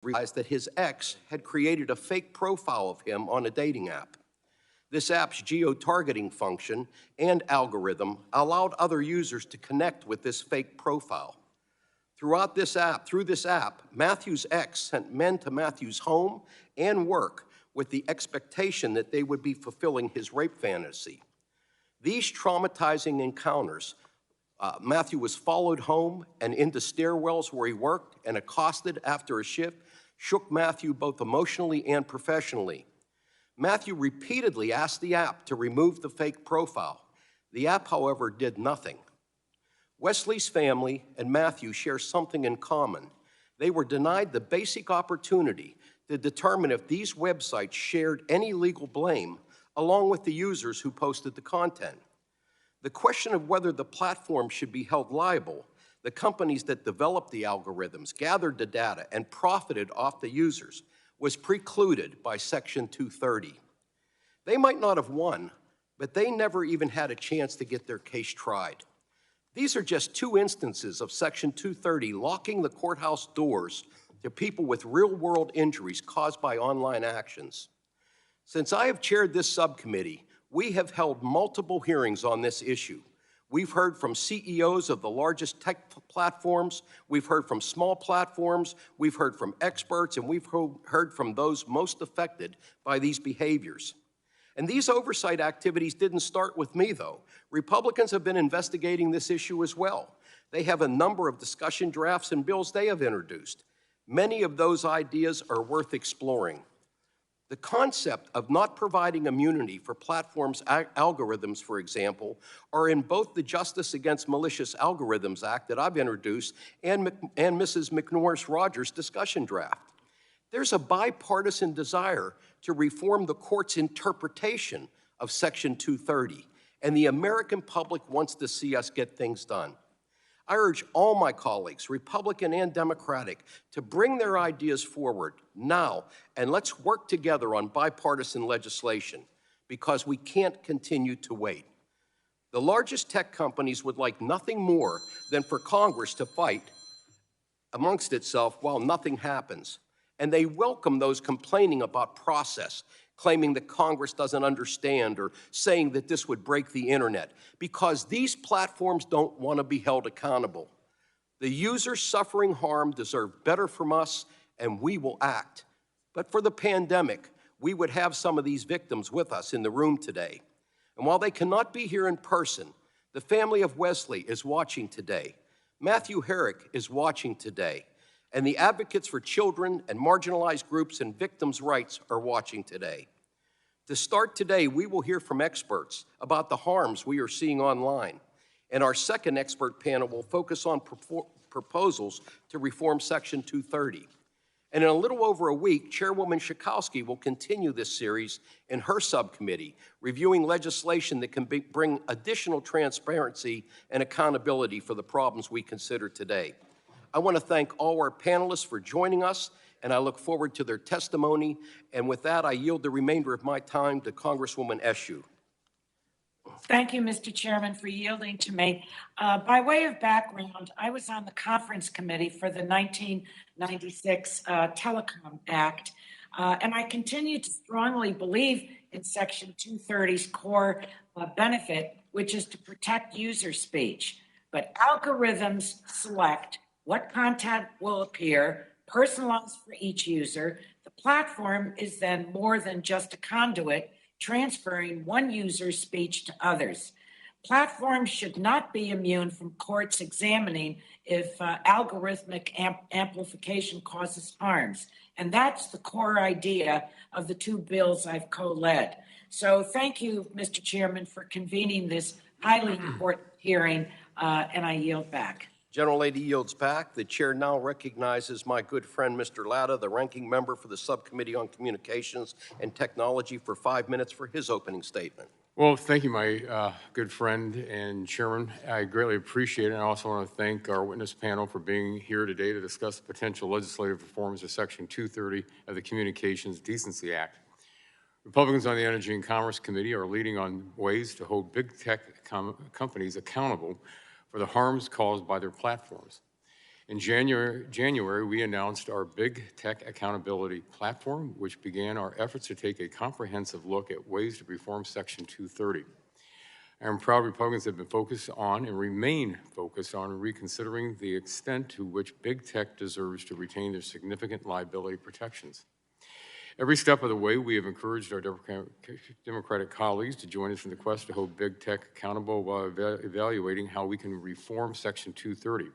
realized that his ex had created a fake profile of him on a dating app. This app's geo-targeting function and algorithm allowed other users to connect with this fake profile. Through this app, Matthew's ex sent men to Matthew's home and work with the expectation that they would be fulfilling his rape fantasy. These traumatizing encounters, Matthew was followed home and into stairwells where he worked and accosted after a shift, shook Matthew both emotionally and professionally. Matthew repeatedly asked the app to remove the fake profile. The app, however, did nothing. Wesley's family and Matthew share something in common. They were denied the basic opportunity to determine if these websites shared any legal blame, along with the users who posted the content. The question of whether the platform should be held liable, the companies that developed the algorithms, gathered the data, and profited off the users, was precluded by Section 230. They might not have won, but they never even had a chance to get their case tried. These are just two instances of Section 230 locking the courthouse doors to people with real-world injuries caused by online actions. Since I have chaired this subcommittee, we have held multiple hearings on this issue. We've heard from CEOs of the largest tech platforms, we've heard from small platforms, we've heard from experts, and we've heard from those most affected by these behaviors. And these oversight activities didn't start with me, though. Republicans have been investigating this issue as well. They have a number of discussion drafts and bills they have introduced. Many of those ideas are worth exploring. The concept of not providing immunity for platforms' algorithms, for example, are in both the Justice Against Malicious Algorithms Act that I've introduced and Mrs. McNorris-Rogers' discussion draft. There's a bipartisan desire to reform the court's interpretation of Section 230, and the American public wants to see us get things done. I urge all my colleagues, Republican and Democratic, to bring their ideas forward now, and let's work together on bipartisan legislation, because we can't continue to wait. The largest tech companies would like nothing more than for Congress to fight amongst itself while nothing happens. And they welcome those complaining about process, claiming that Congress doesn't understand or saying that this would break the internet, because these platforms don't want to be held accountable. The users suffering harm deserve better from us, and we will act. But for the pandemic, we would have some of these victims with us in the room today. And while they cannot be here in person, the family of Wesley is watching today. Matthew Herrick is watching today. And the advocates for children and marginalized groups and victims' rights are watching today. To start today, we will hear from experts about the harms we are seeing online. And our second expert panel will focus on proposals to reform Section 230. And in a little over a week, Chairwoman Schakowsky will continue this series in her subcommittee, reviewing legislation that can bring additional transparency and accountability for the problems we consider today. I want to thank all our panelists for joining us, and I look forward to their testimony. And with that, I yield the remainder of my time to Congresswoman Eshoo. Thank you, Mr. Chairman, for yielding to me. By way of background, I was on the conference committee for the 1996 Telecom Act, and I continue to strongly believe in Section 230's core benefit, which is to protect user speech. But algorithms select what content will appear, personalized for each user. The platform is then more than just a conduit, transferring one user's speech to others. Platforms should not be immune from courts examining if algorithmic amplification causes harms. And that's the core idea of the two bills I've co-led. So thank you, Mr. Chairman, for convening this highly important hearing, and I yield back. Gentlelady yields back. The chair now recognizes my good friend, Mr. Latta, the ranking member for the Subcommittee on Communications and Technology, for 5 minutes for his opening statement. Well, thank you, my good friend and chairman. I greatly appreciate it. And I also want to thank our witness panel for being here today to discuss potential legislative reforms of Section 230 of the Communications Decency Act. Republicans on the Energy and Commerce Committee are leading on ways to hold big tech companies accountable for the harms caused by their platforms. In January, we announced our Big Tech Accountability Platform, which began our efforts to take a comprehensive look at ways to reform Section 230. I am proud Republicans have been focused on and remain focused on reconsidering the extent to which big tech deserves to retain their significant liability protections. Every step of the way, we have encouraged our Democratic colleagues to join us in the quest to hold big tech accountable while evaluating how we can reform Section 230.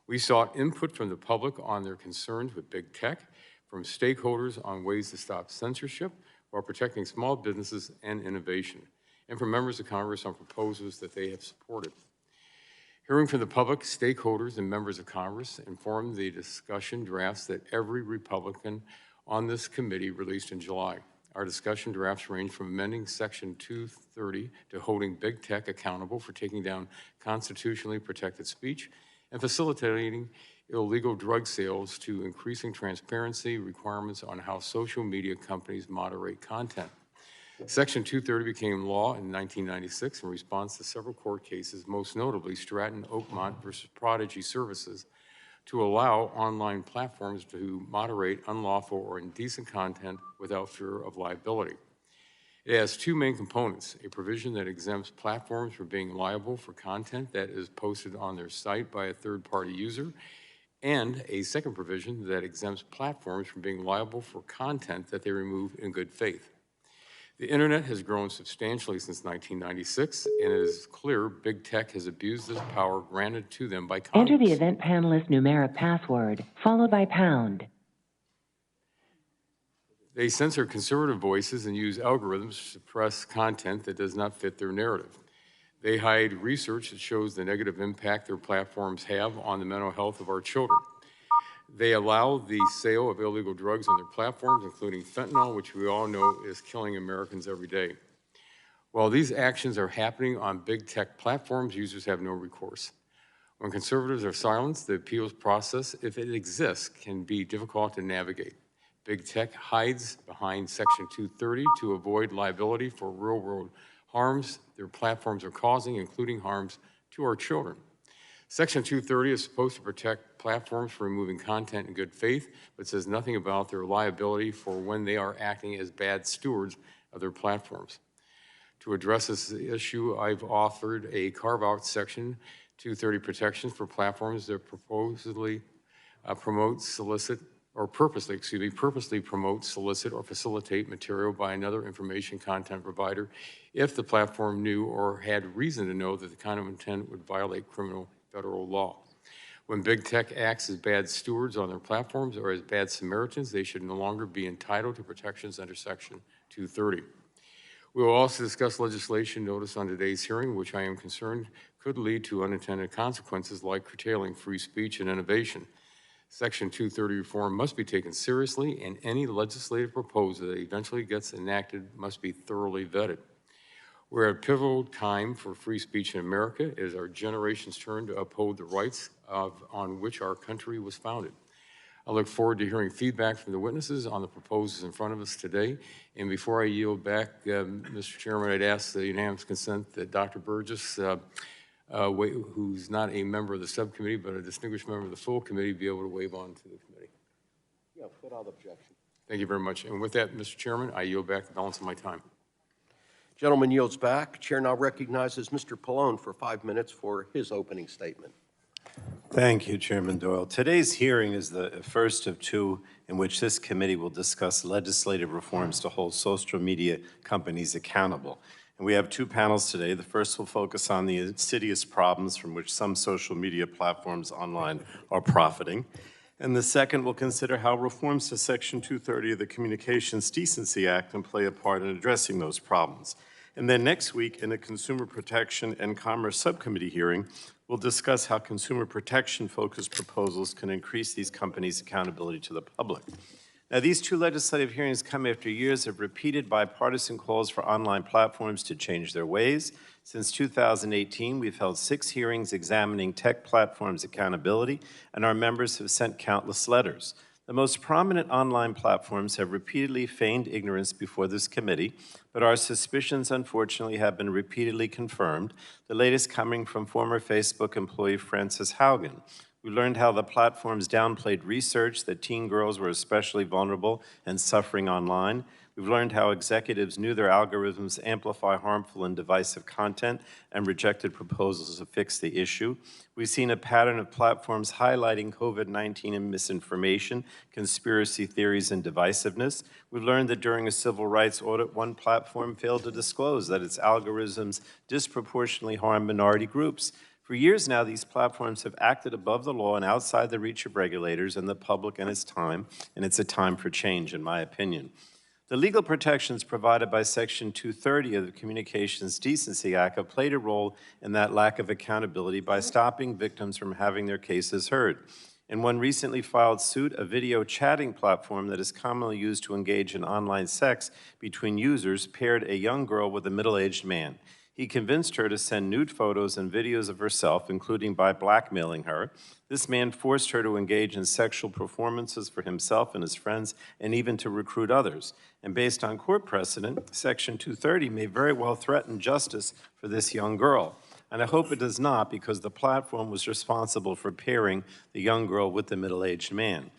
We sought input from the public on their concerns with big tech, from stakeholders on ways to stop censorship while protecting small businesses and innovation, and from members of Congress on proposals that they have supported. Hearing from the public, stakeholders, and members of Congress informed the discussion drafts that every Republican on this committee released in July. Our discussion drafts range from amending Section 230 to holding big tech accountable for taking down constitutionally protected speech and facilitating illegal drug sales to increasing transparency requirements on how social media companies moderate content. Section 230 became law in 1996 in response to several court cases, most notably Stratton Oakmont versus Prodigy Services, to allow online platforms to moderate unlawful or indecent content without fear of liability. It has two main components: a provision that exempts platforms from being liable for content that is posted on their site by a third-party user, and a second provision that exempts platforms from being liable for content that they remove in good faith. The internet has grown substantially since 1996, and it is clear big tech has abused this power granted to them by Congress. Enter the event panelist numeric password, followed by pound. They censor conservative voices and use algorithms to suppress content that does not fit their narrative. They hide research that shows the negative impact their platforms have on the mental health of our children. They allow the sale of illegal drugs on their platforms, including fentanyl, which we all know is killing Americans every day. While these actions are happening on big tech platforms, users have no recourse. When conservatives are silenced, the appeals process, if it exists, can be difficult to navigate. Big tech hides behind Section 230 to avoid liability for real-world harms their platforms are causing, including harms to our children. Section 230 is supposed to protect platforms from removing content in good faith, but says nothing about their liability for when they are acting as bad stewards of their platforms. To address this issue, I've offered a carve-out Section 230 protections for platforms that purposely promote, solicit, or facilitate material by another information content provider if the platform knew or had reason to know that the kind of intent would violate criminal federal law. When big tech acts as bad stewards on their platforms or as bad Samaritans, they should no longer be entitled to protections under Section 230. We will also discuss legislation noticed on today's hearing, which I am concerned could lead to unintended consequences like curtailing free speech and innovation. Section 230 reform must be taken seriously, and any legislative proposal that eventually gets enacted must be thoroughly vetted. We're at a pivotal time for free speech in America. It is our generation's turn to uphold the rights on which our country was founded. I look forward to hearing feedback from the witnesses on the proposals in front of us today. And before I yield back, Mr. Chairman, I'd ask the unanimous consent that Dr. Burgess, who's not a member of the subcommittee, but a distinguished member of the full committee, be able to wave on to the committee. Yeah, without objection. Thank you very much. And with that, Mr. Chairman, I yield back the balance of my time. Gentleman yields back. Chair now recognizes Mr. Pallone for 5 minutes for his opening statement. Thank you, Chairman Doyle. Today's hearing is the first of two in which this committee will discuss legislative reforms to hold social media companies accountable. And we have two panels today. The first will focus on the insidious problems from which some social media platforms online are profiting. And the second will consider how reforms to Section 230 of the Communications Decency Act can play a part in addressing those problems. And then next week, in a Consumer Protection and Commerce Subcommittee hearing, we'll discuss how consumer protection-focused proposals can increase these companies' accountability to the public. Now, these two legislative hearings come after years of repeated bipartisan calls for online platforms to change their ways. Since 2018, we've held 6 hearings examining tech platforms' accountability, and our members have sent countless letters. The most prominent online platforms have repeatedly feigned ignorance before this committee, but our suspicions, unfortunately, have been repeatedly confirmed, the latest coming from former Facebook employee Frances Haugen, We learned how the platforms downplayed research that teen girls were especially vulnerable and suffering online. We've learned how executives knew their algorithms amplify harmful and divisive content and rejected proposals to fix the issue. We've seen a pattern of platforms highlighting COVID-19 and misinformation, conspiracy theories, and divisiveness. We've learned that during a civil rights audit, one platform failed to disclose that its algorithms disproportionately harm minority groups. For years now, these platforms have acted above the law and outside the reach of regulators and the public, and it's a time for change, in my opinion. The legal protections provided by Section 230 of the Communications Decency Act have played a role in that lack of accountability by stopping victims from having their cases heard. In one recently filed suit, a video chatting platform that is commonly used to engage in online sex between users paired a young girl with a middle-aged man. He convinced her to send nude photos and videos of herself, including by blackmailing her. This man forced her to engage in sexual performances for himself and his friends, and even to recruit others. And based on court precedent, Section 230 may very well threaten justice for this young girl. And I hope it does not, because the platform was responsible for pairing the young girl with the middle-aged man.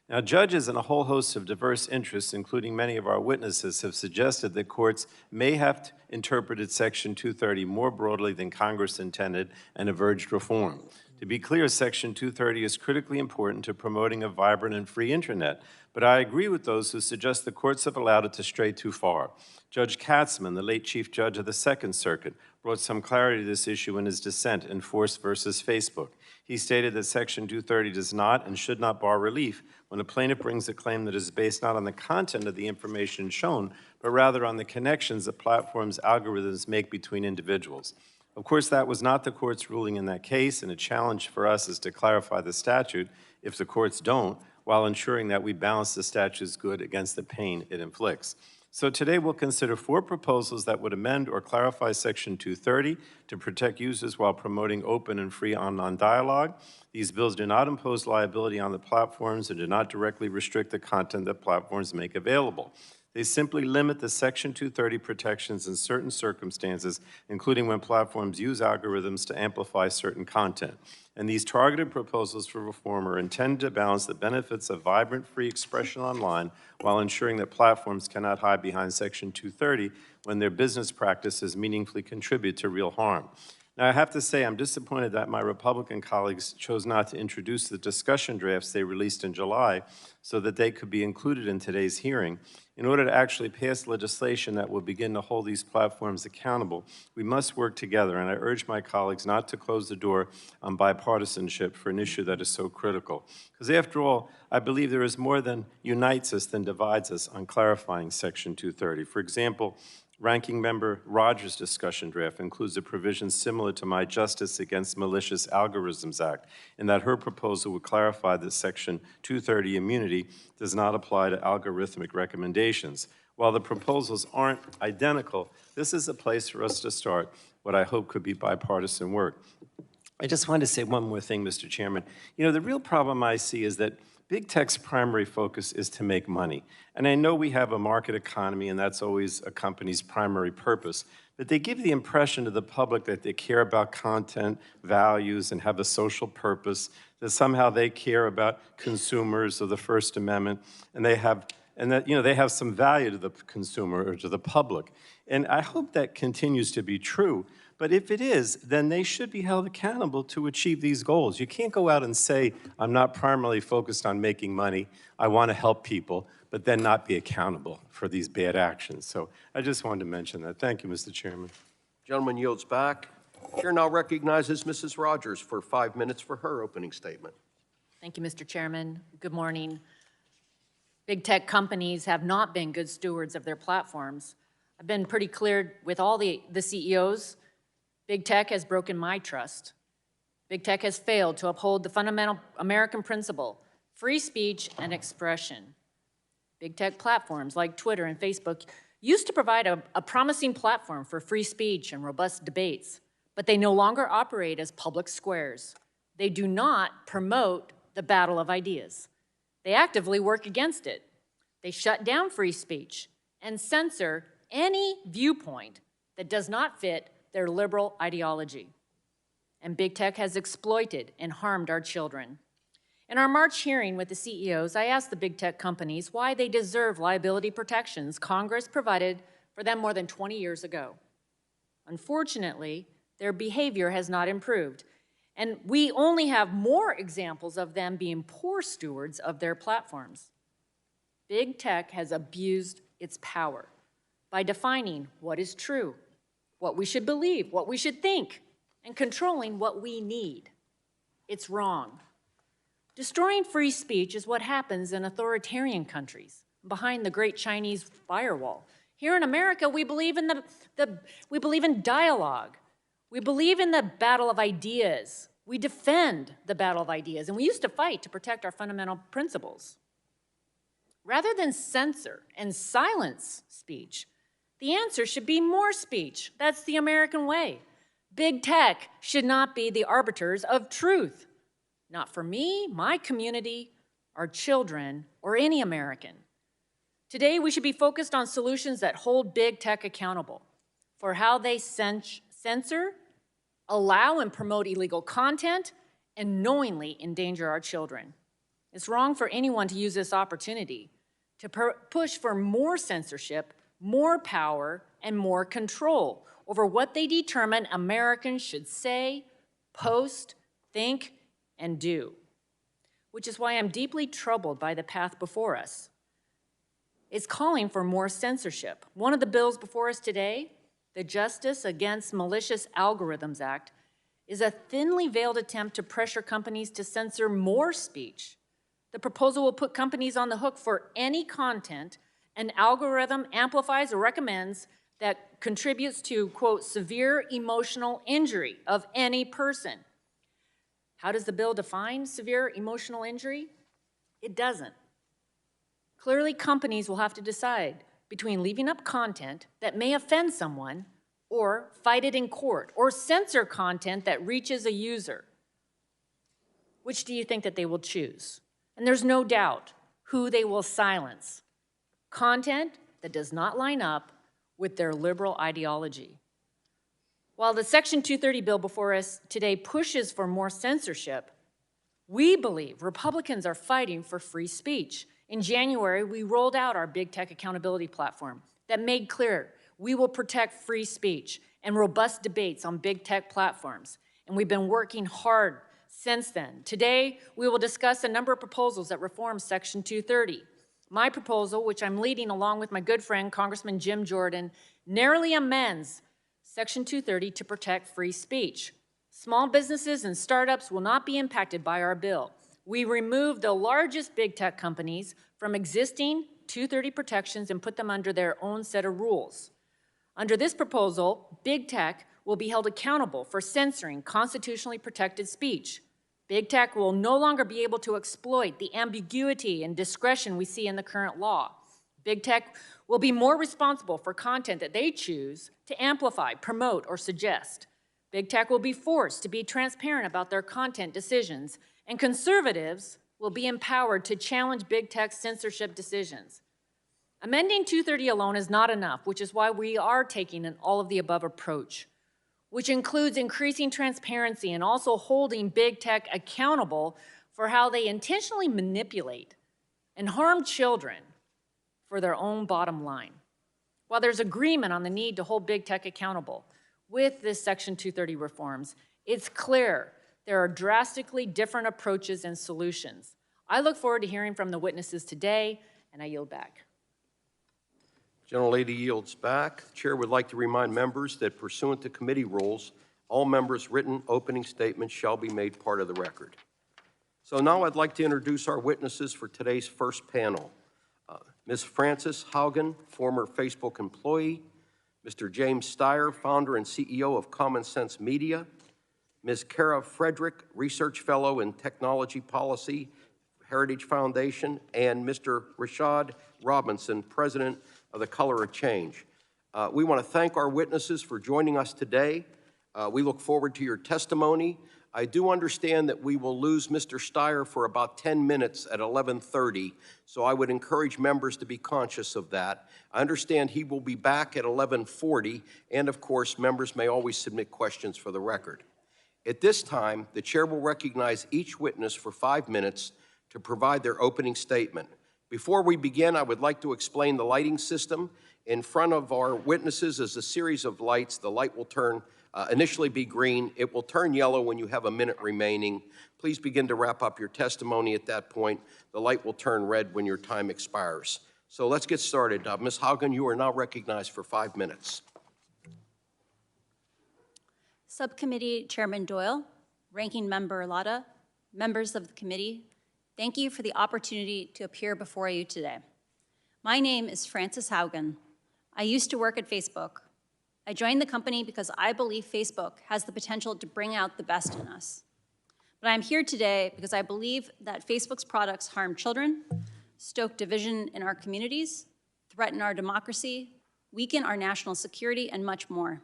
Now, judges and a whole host of diverse interests, including many of our witnesses, have suggested that courts may have interpreted Section 230 more broadly than Congress intended and have urged reform. To be clear, Section 230 is critically important to promoting a vibrant and free internet, but I agree with those who suggest the courts have allowed it to stray too far. Judge Katzmann, the late Chief Judge of the Second Circuit, brought some clarity to this issue in his dissent in Force versus Facebook. He stated that Section 230 does not and should not bar relief when a plaintiff brings a claim that is based not on the content of the information shown, but rather on the connections that platforms' algorithms make between individuals. Of course, that was not the court's ruling in that case, and a challenge for us is to clarify the statute, if the courts don't, while ensuring that we balance the statute's good against the pain it inflicts. So today we'll consider 4 proposals that would amend or clarify Section 230 to protect users while promoting open and free online dialogue. These bills do not impose liability on the platforms and do not directly restrict the content that platforms make available. They simply limit the Section 230 protections in certain circumstances, including when platforms use algorithms to amplify certain content. And these targeted proposals for reform are intended to balance the benefits of vibrant, free expression online while ensuring that platforms cannot hide behind Section 230 when their business practices meaningfully contribute to real harm. Now, I have to say I'm disappointed that my Republican colleagues chose not to introduce the discussion drafts they released in July so that they could be included in today's hearing. In order to actually pass legislation that will begin to hold these platforms accountable, we must work together, and I urge my colleagues not to close the door on bipartisanship for an issue that is so critical. Because after all, I believe there is more that unites us than divides us on clarifying Section 230. For example, Ranking Member Rogers' discussion draft includes a provision similar to my Justice Against Malicious Algorithms Act, in that her proposal would clarify that Section 230 immunity does not apply to algorithmic recommendations. While the proposals aren't identical, this is a place for us to start what I hope could be bipartisan work. I just wanted to say one more thing, Mr. Chairman. You know, the real problem I see is that Big Tech's primary focus is to make money. And I know we have a market economy, and that's always a company's primary purpose. But they give the impression to the public that they care about content, values, and have a social purpose, that somehow they care about consumers of the First Amendment, and they have some value to the consumer or to the public. And I hope that continues to be true. But if it is, then they should be held accountable to achieve these goals. You can't go out and say, I'm not primarily focused on making money, I want to help people, but then not be accountable for these bad actions. So I just wanted to mention that. Thank you, Mr. Chairman. Gentleman yields back. Chair now recognizes Mrs. Rogers for 5 minutes for her opening statement. Thank you, Mr. Chairman. Good morning. Big tech companies have not been good stewards of their platforms. I've been pretty clear with all the CEOs. Big tech has broken my trust. Big tech has failed to uphold the fundamental American principle, free speech and expression. Big tech platforms like Twitter and Facebook used to provide a promising platform for free speech and robust debates, but they no longer operate as public squares. They do not promote the battle of ideas. They actively work against it. They shut down free speech and censor any viewpoint that does not fit their liberal ideology. and big tech has exploited and harmed our children. In our March hearing with the CEOs, I asked the big tech companies why they deserve liability protections Congress provided for them more than 20 years ago. Unfortunately, their behavior has not improved, and we only have more examples of them being poor stewards of their platforms. Big tech has abused its power by defining what is true, what we should believe, what we should think, and controlling what we need. It's wrong. Destroying free speech is what happens in authoritarian countries, behind the great Chinese firewall. Here in America, we believe in we believe in dialogue. We believe in the battle of ideas. We defend the battle of ideas, and we used to fight to protect our fundamental principles. Rather than censor and silence speech, the answer should be more speech. That's the American way. Big tech should not be the arbiters of truth. Not for me, my community, our children, or any American. Today, we should be focused on solutions that hold big tech accountable for how they censor, allow and promote illegal content, and knowingly endanger our children. It's wrong for anyone to use this opportunity to push for more censorship, more power, and more control over what they determine Americans should say, post, think, and do, which is why I'm deeply troubled by the path before us. It's calling for more censorship. One of the bills before us today, the Justice Against Malicious Algorithms Act, is a thinly veiled attempt to pressure companies to censor more speech. The proposal will put companies on the hook for any content an algorithm amplifies or recommends that contributes to, quote, severe emotional injury of any person. How does the bill define severe emotional injury? It doesn't. Clearly, companies will have to decide between leaving up content that may offend someone or fight it in court or censor content that reaches a user. Which do you think that they will choose? And there's no doubt who they will silence. Content that does not line up with their liberal ideology. While the Section 230 bill before us today pushes for more censorship, we believe Republicans are fighting for free speech. In January, we rolled out our Big Tech Accountability Platform that made clear we will protect free speech and robust debates on big tech platforms. And we've been working hard since then. Today, we will discuss a number of proposals that reform Section 230. My proposal, which I'm leading along with my good friend, Congressman Jim Jordan, narrowly amends Section 230 to protect free speech. Small businesses and startups will not be impacted by our bill. We remove the largest big tech companies from existing 230 protections and put them under their own set of rules. Under this proposal, big tech will be held accountable for censoring constitutionally protected speech. Big tech will no longer be able to exploit the ambiguity and discretion we see in the current law. Big tech will be more responsible for content that they choose to amplify, promote, or suggest. Big tech will be forced to be transparent about their content decisions, and conservatives will be empowered to challenge big tech's censorship decisions. Amending 230 alone is not enough, which is why we are taking an all-of-the-above approach, which includes increasing transparency and also holding big tech accountable for how they intentionally manipulate and harm children for their own bottom line. While there's agreement on the need to hold big tech accountable with this Section 230 reforms, it's clear there are drastically different approaches and solutions. I look forward to hearing from the witnesses today, and I yield back. Gentlelady yields back. The chair would like to remind members that pursuant to committee rules, all members' written opening statements shall be made part of the record. So now I'd like to introduce our witnesses for today's first panel. Ms. Frances Haugen, former Facebook employee, Mr. James Steyer, founder and CEO of Common Sense Media, Ms. Kara Frederick, research fellow in technology policy, Heritage Foundation, and Mr. Rashad Robinson, president of the Color of Change. We want to thank our witnesses for joining us today. We look forward to your testimony. I do understand that we will lose Mr. Steyer for about 10 minutes at 11:30, so I would encourage members to be conscious of that. I understand he will be back at 11:40, and of course, members may always submit questions for the record. At this time, the chair will recognize each witness for 5 minutes to provide their opening statement. Before we begin, I would like to explain the lighting system. In front of our witnesses is a series of lights. The light will initially be green. It will turn yellow when you have a minute remaining. Please begin to wrap up your testimony at that point. The light will turn red when your time expires. So let's get started. Ms. Haugen, you are now recognized for 5 minutes. Subcommittee Chairman Doyle, Ranking Member Lada, members of the committee, thank you for the opportunity to appear before you today. My name is Frances Haugen. I used to work at Facebook. I joined the company because I believe Facebook has the potential to bring out the best in us. But I'm here today because I believe that Facebook's products harm children, stoke division in our communities, threaten our democracy, weaken our national security, and much more.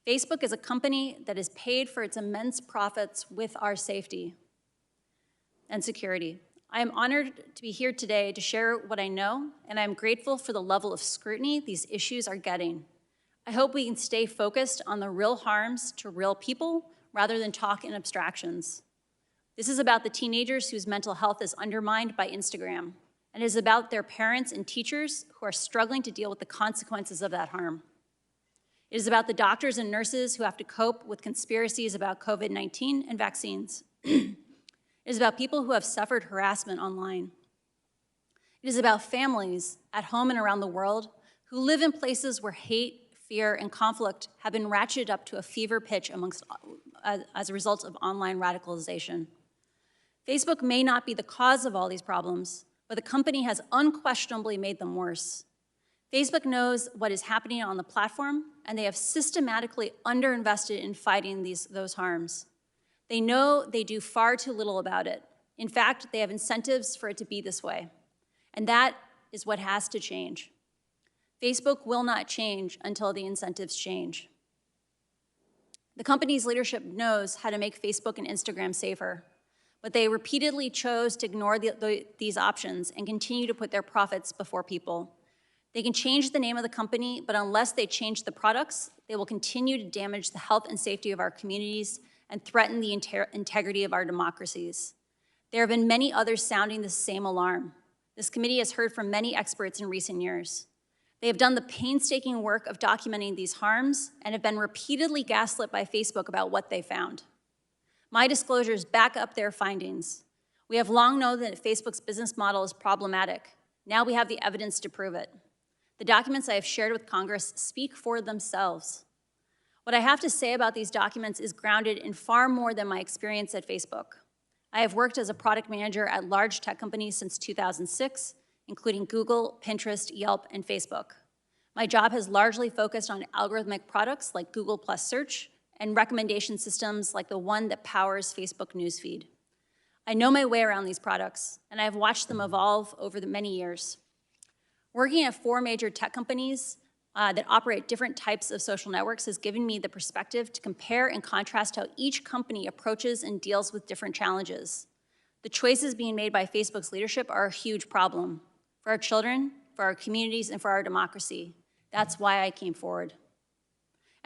Facebook is a company that is paid for its immense profits with our safety and security. I am honored to be here today to share what I know, and I'm grateful for the level of scrutiny these issues are getting. I hope we can stay focused on the real harms to real people rather than talk in abstractions. This is about the teenagers whose mental health is undermined by Instagram, and it is about their parents and teachers who are struggling to deal with the consequences of that harm. It is about the doctors and nurses who have to cope with conspiracies about COVID-19 and vaccines. It is about people who have suffered harassment online. It is about families at home and around the world who live in places where hate, fear, and conflict have been ratcheted up to a fever pitch as a result of online radicalization. Facebook may not be the cause of all these problems, but the company has unquestionably made them worse. Facebook knows what is happening on the platform, and they have systematically underinvested in fighting those harms. They know they do far too little about it. In fact, they have incentives for it to be this way. And that is what has to change. Facebook will not change until the incentives change. The company's leadership knows how to make Facebook and Instagram safer, but they repeatedly chose to ignore these options and continue to put their profits before people. They can change the name of the company, but unless they change the products, they will continue to damage the health and safety of our communities and threaten the integrity of our democracies. There have been many others sounding the same alarm. This committee has heard from many experts in recent years. They have done the painstaking work of documenting these harms and have been repeatedly gaslit by Facebook about what they found. My disclosures back up their findings. We have long known that Facebook's business model is problematic. Now we have the evidence to prove it. The documents I have shared with Congress speak for themselves. What I have to say about these documents is grounded in far more than my experience at Facebook. I have worked as a product manager at large tech companies since 2006, including Google, Pinterest, Yelp, and Facebook. My job has largely focused on algorithmic products like Google Plus Search and recommendation systems like the one that powers Facebook Newsfeed. I know my way around these products, and I have watched them evolve over the many years. Working at 4 major tech companies that operate different types of social networks has given me the perspective to compare and contrast how each company approaches and deals with different challenges. The choices being made by Facebook's leadership are a huge problem for our children, for our communities, and for our democracy. That's why I came forward.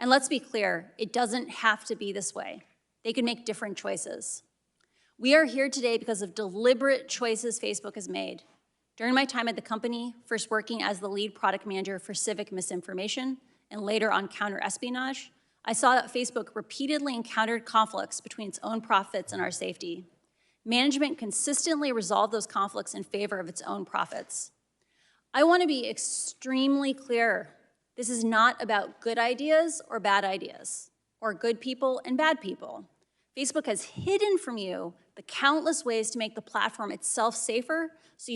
And let's be clear, it doesn't have to be this way. They can make different choices. We are here today because of deliberate choices Facebook has made. During my time at the company, first working as the lead product manager for civic misinformation and later on counter-espionage, I saw that Facebook repeatedly encountered conflicts between its own profits and our safety. Management consistently resolved those conflicts in favor of its own profits. I want to be extremely clear. This is not about good ideas or bad ideas, or good people and bad people. Facebook has hidden from you the countless ways to make the platform itself safer so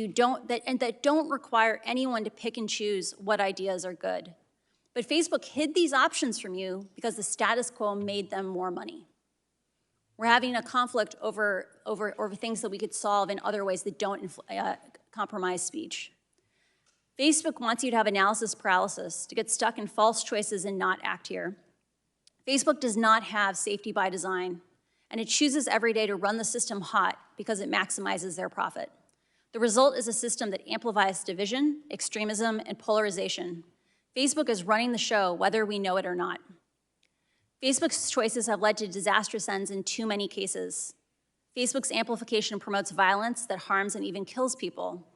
that don't require anyone to pick and choose what ideas are good. But Facebook hid these options from you because the status quo made them more money. We're having a conflict over things that we could solve in other ways that don't compromise speech. Facebook wants you to have analysis paralysis, to get stuck in false choices and not act here. Facebook does not have safety by design, and it chooses every day to run the system hot because it maximizes their profit. The result is a system that amplifies division, extremism, and polarization. Facebook is running the show whether we know it or not. Facebook's choices have led to disastrous ends in too many cases. Facebook's amplification promotes violence that harms and even kills people.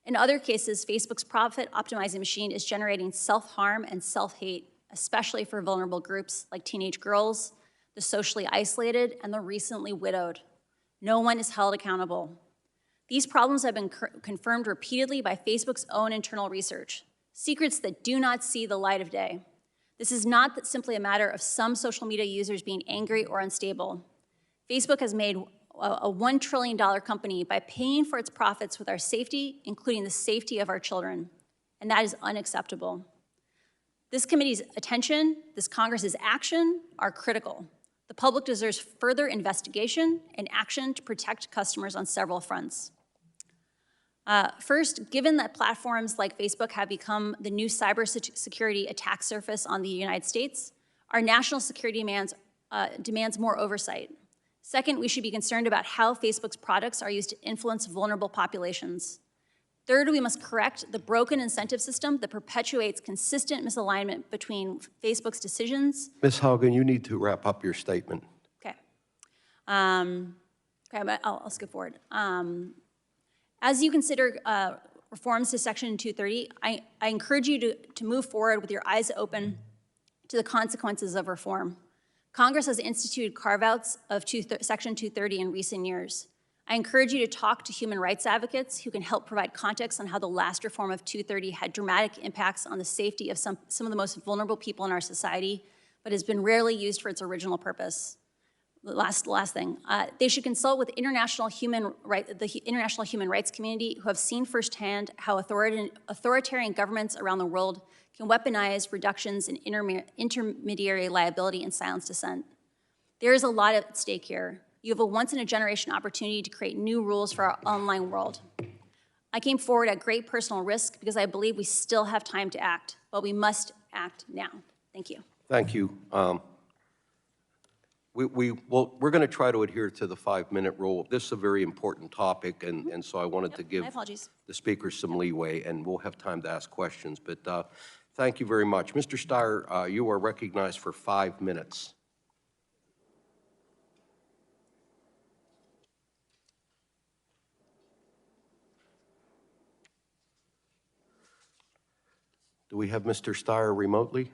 In other cases, Facebook's profit-optimizing machine is generating self-harm and self-hate, especially for vulnerable groups like teenage girls, the socially isolated, and the recently widowed. No one is held accountable. These problems have been confirmed repeatedly by Facebook's own internal research, secrets that do not see the light of day. This is not simply a matter of some social media users being angry or unstable. Facebook has made a $1 trillion company by paying for its profits with our safety, including the safety of our children, and that is unacceptable. This committee's attention, this Congress's action are critical. The public deserves further investigation and action to protect customers on several fronts. First, given that platforms like Facebook have become the new cybersecurity attack surface on the United States, our national security demands more oversight. Second, we should be concerned about how Facebook's products are used to influence vulnerable populations. Third, we must correct the broken incentive system that perpetuates consistent misalignment between Facebook's decisions. Ms. Haugen, you need to wrap up your statement. Okay. But I'll skip forward. As you consider reforms to Section 230, I encourage you to move forward with your eyes open to the consequences of reform. Congress has instituted carve-outs of Section 230 in recent years. I encourage you to talk to human rights advocates who can help provide context on how the last reform of 230 had dramatic impacts on the safety of some of the most vulnerable people in our society, but has been rarely used for its original purpose. Last thing, they should consult with the international human rights community who have seen firsthand how authoritarian governments around the world can weaponize reductions in intermediary liability and silence dissent. There is a lot at stake here. You have a once-in-a-generation opportunity to create new rules for our online world. I came forward at great personal risk because I believe we still have time to act, but we must act now. Thank you. Thank you. We're going to try to adhere to the 5-minute rule. This is a very important topic, and so I wanted to give the speakers some leeway, and we'll have time to ask questions. But thank you very much. Mr. Steyer, you are recognized for 5 minutes. Do we have Mr. Steyer remotely?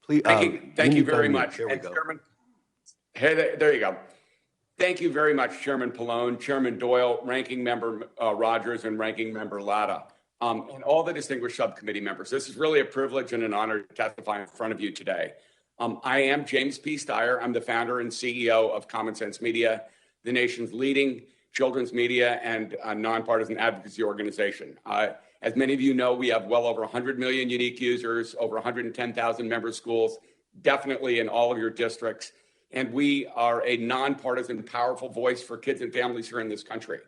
Please, thank you very much. There we go. Chairman, hey, there you go. Thank you very much, Chairman Pallone, Chairman Doyle, Ranking Member Rogers, and Ranking Member Latta, and all the distinguished subcommittee members. This is really a privilege and an honor to testify in front of you today. I am James P. Steyer. I'm the founder and CEO of Common Sense Media, the nation's leading children's media and nonpartisan advocacy organization. As many of you know, we have well over 100 million unique users, over 110,000 member schools, definitely in all of your districts. And we are a nonpartisan, powerful voice for kids and families here in this country.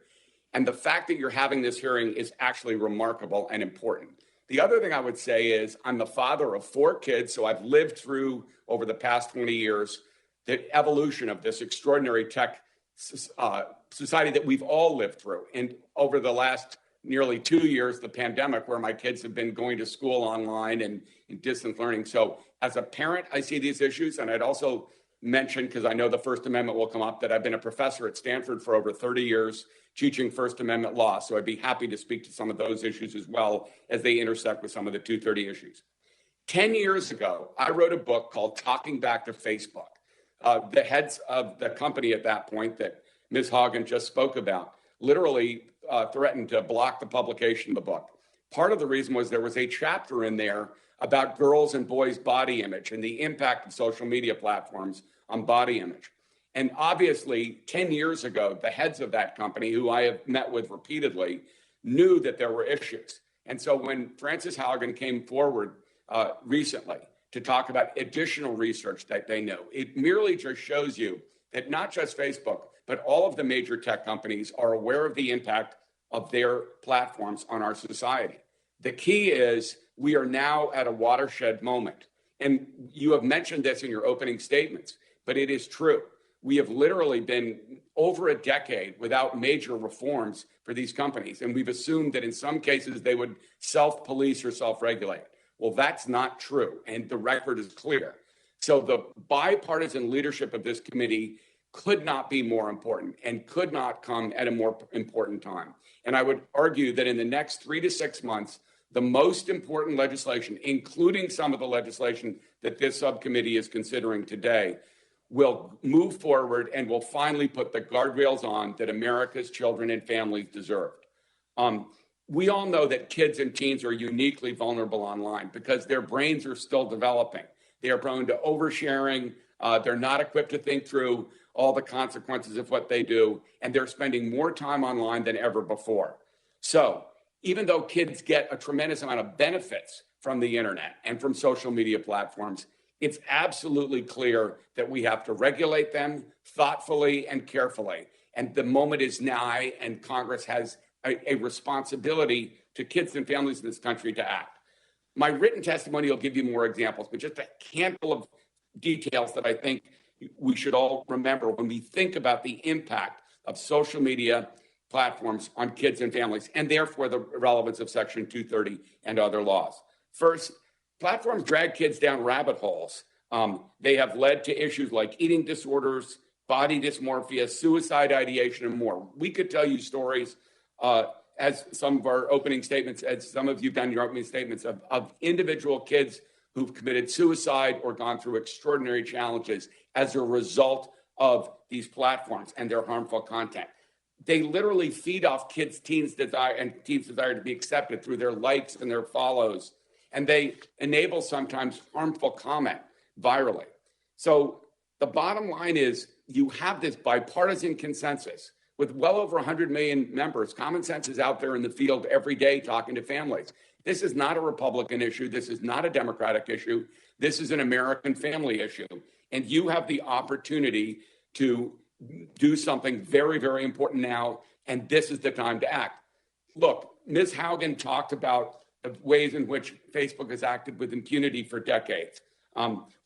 And the fact that you're having this hearing is actually remarkable and important. The other thing I would say is I'm the father of 4 kids, so I've lived through, over the past 20 years, the evolution of this extraordinary tech society that we've all lived through. And over the last nearly 2 years, the pandemic, where my kids have been going to school online and in distance learning. So as a parent, I see these issues. And I'd also mention, because I know the First Amendment will come up, that I've been a professor at Stanford for over 30 years teaching First Amendment law. So I'd be happy to speak to some of those issues as well as they intersect with some of the 230 issues. 10 years ago, I wrote a book called Talking Back to Facebook. The heads of the company at that point that Ms. Haugen just spoke about literally threatened to block the publication of the book. Part of the reason was there was a chapter in there about girls' and boys' body image and the impact of social media platforms on body image. And obviously, 10 years ago, the heads of that company, who I have met with repeatedly, knew that there were issues. And so when Frances Haugen came forward recently to talk about additional research that they know, it merely just shows you that not just Facebook, but all of the major tech companies are aware of the impact of their platforms on our society. The key is we are now at a watershed moment. And you have mentioned this in your opening statements, but it is true. We have literally been over a decade without major reforms for these companies. And we've assumed that in some cases they would self-police or self-regulate. Well, that's not true, and the record is clear. So the bipartisan leadership of this committee could not be more important and could not come at a more important time. And I would argue that in the next 3 to 6 months, the most important legislation, including some of the legislation that this subcommittee is considering today, will move forward and will finally put the guardrails on that America's children and families deserve. We all know that kids and teens are uniquely vulnerable online because their brains are still developing. They are prone to oversharing. They're not equipped to think through all the consequences of what they do, and they're spending more time online than ever before. So even though kids get a tremendous amount of benefits from the internet and from social media platforms, it's absolutely clear that we have to regulate them thoughtfully and carefully. And the moment is nigh, and Congress has a responsibility to kids and families in this country to act. My written testimony will give you more examples, but just a handful of details that I think we should all remember when we think about the impact of social media platforms on kids and families, and therefore the relevance of Section 230 and other laws. First, platforms drag kids down rabbit holes. They have led to issues like eating disorders, body dysmorphia, suicide ideation, and more. We could tell you stories as some of our opening statements, as some of you've done your opening statements of individual kids who've committed suicide or gone through extraordinary challenges as a result of these platforms and their harmful content. They literally feed off teens' desire to be accepted through their likes and their follows, and they enable sometimes harmful comment virally. So the bottom line is you have this bipartisan consensus with well over 100 million members. Common sense is out there in the field every day talking to families. This is not a Republican issue. This is not a Democratic issue. This is an American family issue. And you have the opportunity to do something very, very important now, and this is the time to act. Look, Ms. Haugen talked about the ways in which Facebook has acted with impunity for decades.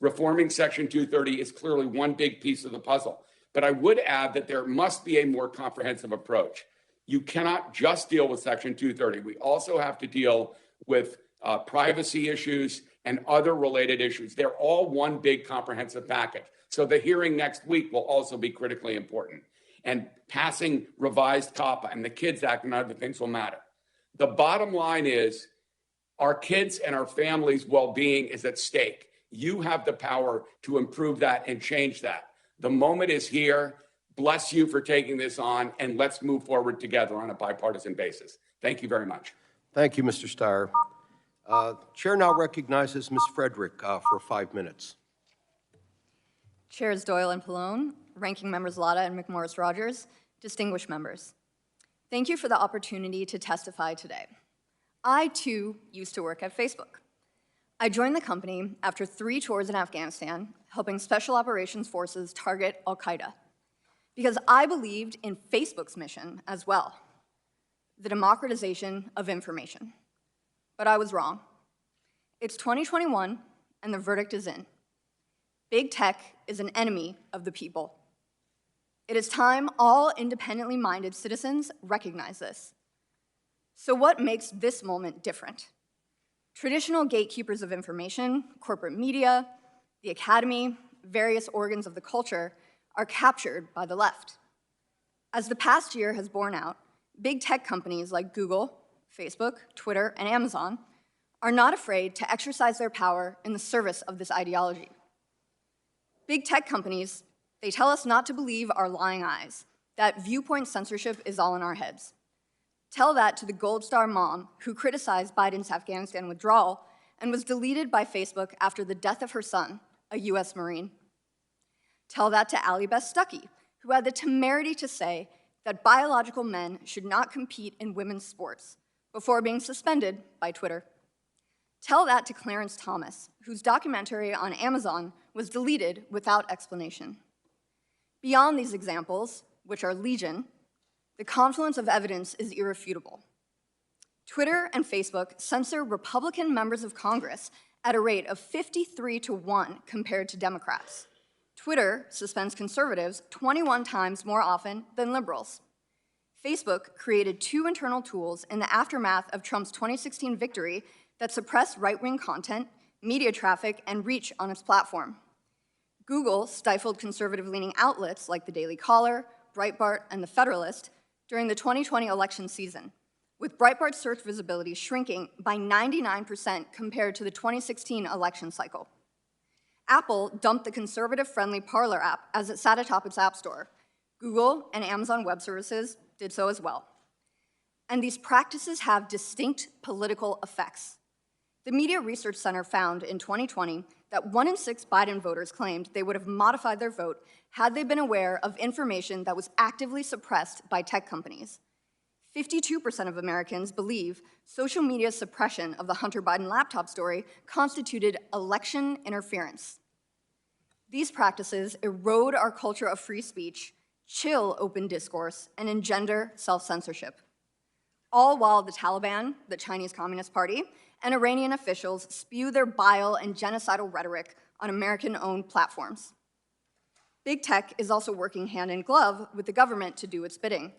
Reforming Section 230 is clearly one big piece of the puzzle. But I would add that there must be a more comprehensive approach. You cannot just deal with Section 230. We also have to deal with privacy issues and other related issues. They're all one big comprehensive package. So the hearing next week will also be critically important. And passing revised COPPA and the KIDS Act and other things will matter. The bottom line is our kids and our families' well-being is at stake. You have the power to improve that and change that. The moment is here. Bless you for taking this on, and let's move forward together on a bipartisan basis. Thank you very much. Thank you, Mr. Steyer. Chair now recognizes Ms. Frederick for 5 minutes. Chairs Doyle and Pallone, Ranking Members Lotta and McMorris-Rogers, distinguished members. Thank you for the opportunity to testify today. I, too, used to work at Facebook. I joined the company after 3 tours in Afghanistan, helping Special Operations Forces target al-Qaeda, because I believed in Facebook's mission as well, the democratization of information. But I was wrong. It's 2021, and the verdict is in. Big tech is an enemy of the people. It is time all independently minded citizens recognize this. So what makes this moment different? Traditional gatekeepers of information, corporate media, the academy, various organs of the culture are captured by the left. As the past year has borne out, big tech companies like Google, Facebook, Twitter, and Amazon are not afraid to exercise their power in the service of this ideology. Big tech companies, they tell us not to believe our lying eyes, that viewpoint censorship is all in our heads. Tell that to the Gold Star mom who criticized Biden's Afghanistan withdrawal and was deleted by Facebook after the death of her son, a US Marine. Tell that to Allie Beth Stuckey, who had the temerity to say that biological men should not compete in women's sports before being suspended by Twitter. Tell that to Clarence Thomas, whose documentary on Amazon was deleted without explanation. Beyond these examples, which are legion, the confluence of evidence is irrefutable. Twitter and Facebook censor Republican members of Congress at a rate of 53-1 compared to Democrats. Twitter suspends conservatives 21 times more often than liberals. Facebook created 2 internal tools in the aftermath of Trump's 2016 victory that suppress right-wing content, media traffic, and reach on its platform. Google stifled conservative-leaning outlets like the Daily Caller, Breitbart, and The Federalist during the 2020 election season, with Breitbart's search visibility shrinking by 99% compared to the 2016 election cycle. Apple dumped the conservative-friendly Parler app as it sat atop its App Store. Google and Amazon Web Services did so as well. And these practices have distinct political effects. The Media Research Center found in 2020 that 1 in 6 Biden voters claimed they would have modified their vote had they been aware of information that was actively suppressed by tech companies. 52% of Americans believe social media suppression of the Hunter Biden laptop story constituted election interference. These practices erode our culture of free speech, chill open discourse, and engender self-censorship. All while the Taliban, the Chinese Communist Party, and Iranian officials spew their bile and genocidal rhetoric on American-owned platforms. Big tech is also working hand in glove with the government to do its bidding.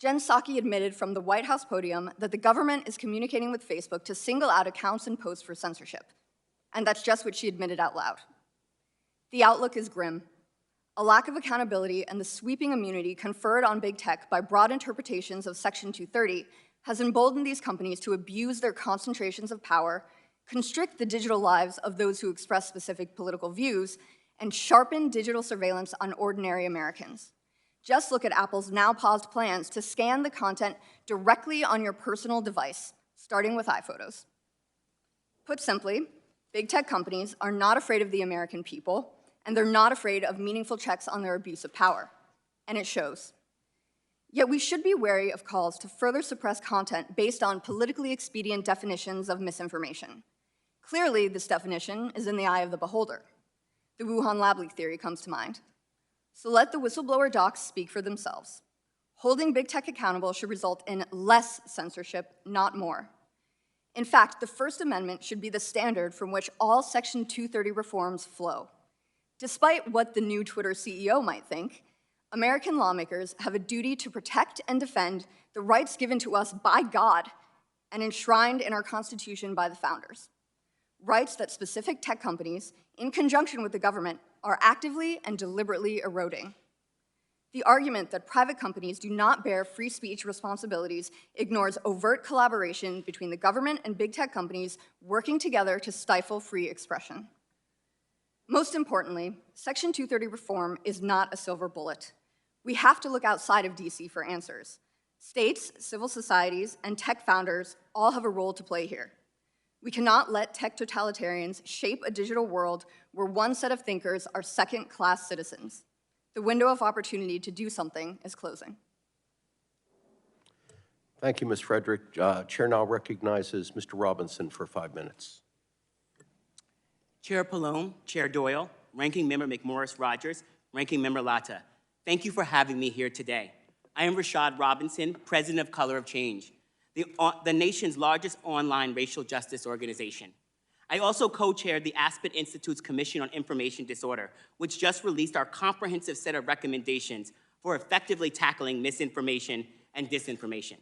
Jen Psaki admitted from the White House podium that the government is communicating with Facebook to single out accounts and posts for censorship. And that's just what she admitted out loud. The outlook is grim. A lack of accountability and the sweeping immunity conferred on big tech by broad interpretations of Section 230 has emboldened these companies to abuse their concentrations of power, constrict the digital lives of those who express specific political views, and sharpen digital surveillance on ordinary Americans. Just look at Apple's now paused plans to scan the content directly on your personal device, starting with iPhotos. Put simply, big tech companies are not afraid of the American people, and they're not afraid of meaningful checks on their abuse of power, and it shows. Yet we should be wary of calls to further suppress content based on politically expedient definitions of misinformation. Clearly, this definition is in the eye of the beholder. The Wuhan lab leak theory comes to mind. So let the whistleblower docs speak for themselves. Holding big tech accountable should result in less censorship, not more. In fact, the First Amendment should be the standard from which all Section 230 reforms flow. Despite what the new Twitter CEO might think, American lawmakers have a duty to protect and defend the rights given to us by God and enshrined in our Constitution by the founders. Rights that specific tech companies, in conjunction with the government, are actively and deliberately eroding. The argument that private companies do not bear free speech responsibilities ignores overt collaboration between the government and big tech companies working together to stifle free expression. Most importantly, Section 230 reform is not a silver bullet. We have to look outside of DC for answers. States, civil societies, and tech founders all have a role to play here. We cannot let tech totalitarians shape a digital world where one set of thinkers are second-class citizens. The window of opportunity to do something is closing. Thank you, Ms. Frederick. Chair now recognizes Mr. Robinson for 5 minutes. Chair Pallone, Chair Doyle, Ranking Member McMorris Rogers, Ranking Member Latta, thank you for having me here today. I am Rashad Robinson, President of Color of Change, the nation's largest online racial justice organization. I also co-chaired the Aspen Institute's Commission on Information Disorder, which just released our comprehensive set of recommendations for effectively tackling misinformation and disinformation.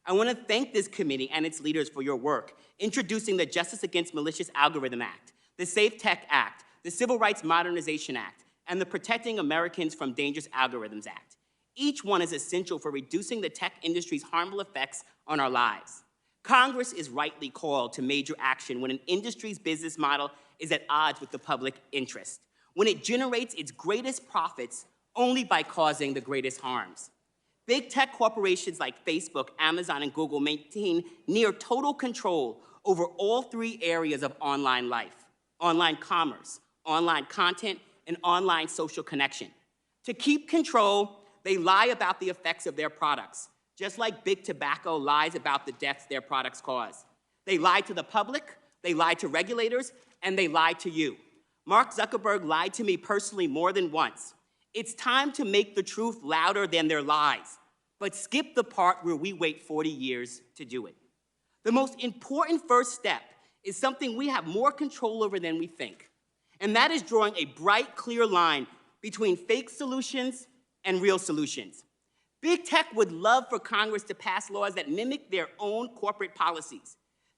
I want to thank this committee and its leaders for your work, introducing the Justice Against Malicious Algorithm Act, the Safe Tech Act, the Civil Rights Modernization Act, and the Protecting Americans from Dangerous Algorithms Act. Each one is essential for reducing the tech industry's harmful effects on our lives. Congress is rightly called to major action when an industry's business model is at odds with the public interest, when it generates its greatest profits only by causing the greatest harms. Big tech corporations like Facebook, Amazon, and Google maintain near total control over all 3 areas of online life: online commerce, online content, and online social connection. To keep control, they lie about the effects of their products, just like big tobacco lies about the deaths their products cause. They lie to the public, they lie to regulators, and they lie to you. Mark Zuckerberg lied to me personally more than once. It's time to make the truth louder than their lies, but skip the part where we wait 40 years to do it. The most important first step is something we have more control over than we think, and that is drawing a bright, clear line between fake solutions and real solutions. Big tech would love for Congress to pass laws that mimic their own corporate policies.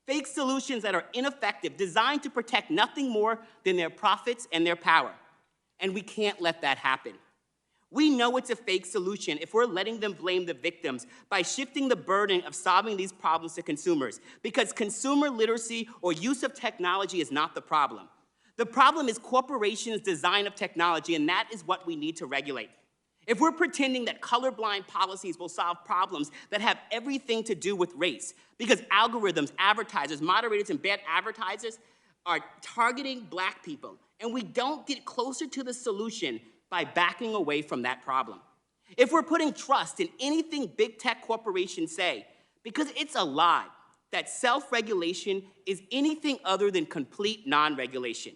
fake solutions that are ineffective, designed to protect nothing more than their profits and their power. And we can't let that happen. We know it's a fake solution if we're letting them blame the victims by shifting the burden of solving these problems to consumers, because consumer literacy or use of technology is not the problem. The problem is corporations' design of technology, and that is what we need to regulate. If we're pretending that colorblind policies will solve problems that have everything to do with race, because algorithms, advertisers, moderators, and bad advertisers are targeting Black people, and we don't get closer to the solution by backing away from that problem. If we're putting trust in anything big tech corporations say, because it's a lie that self-regulation is anything other than complete non-regulation.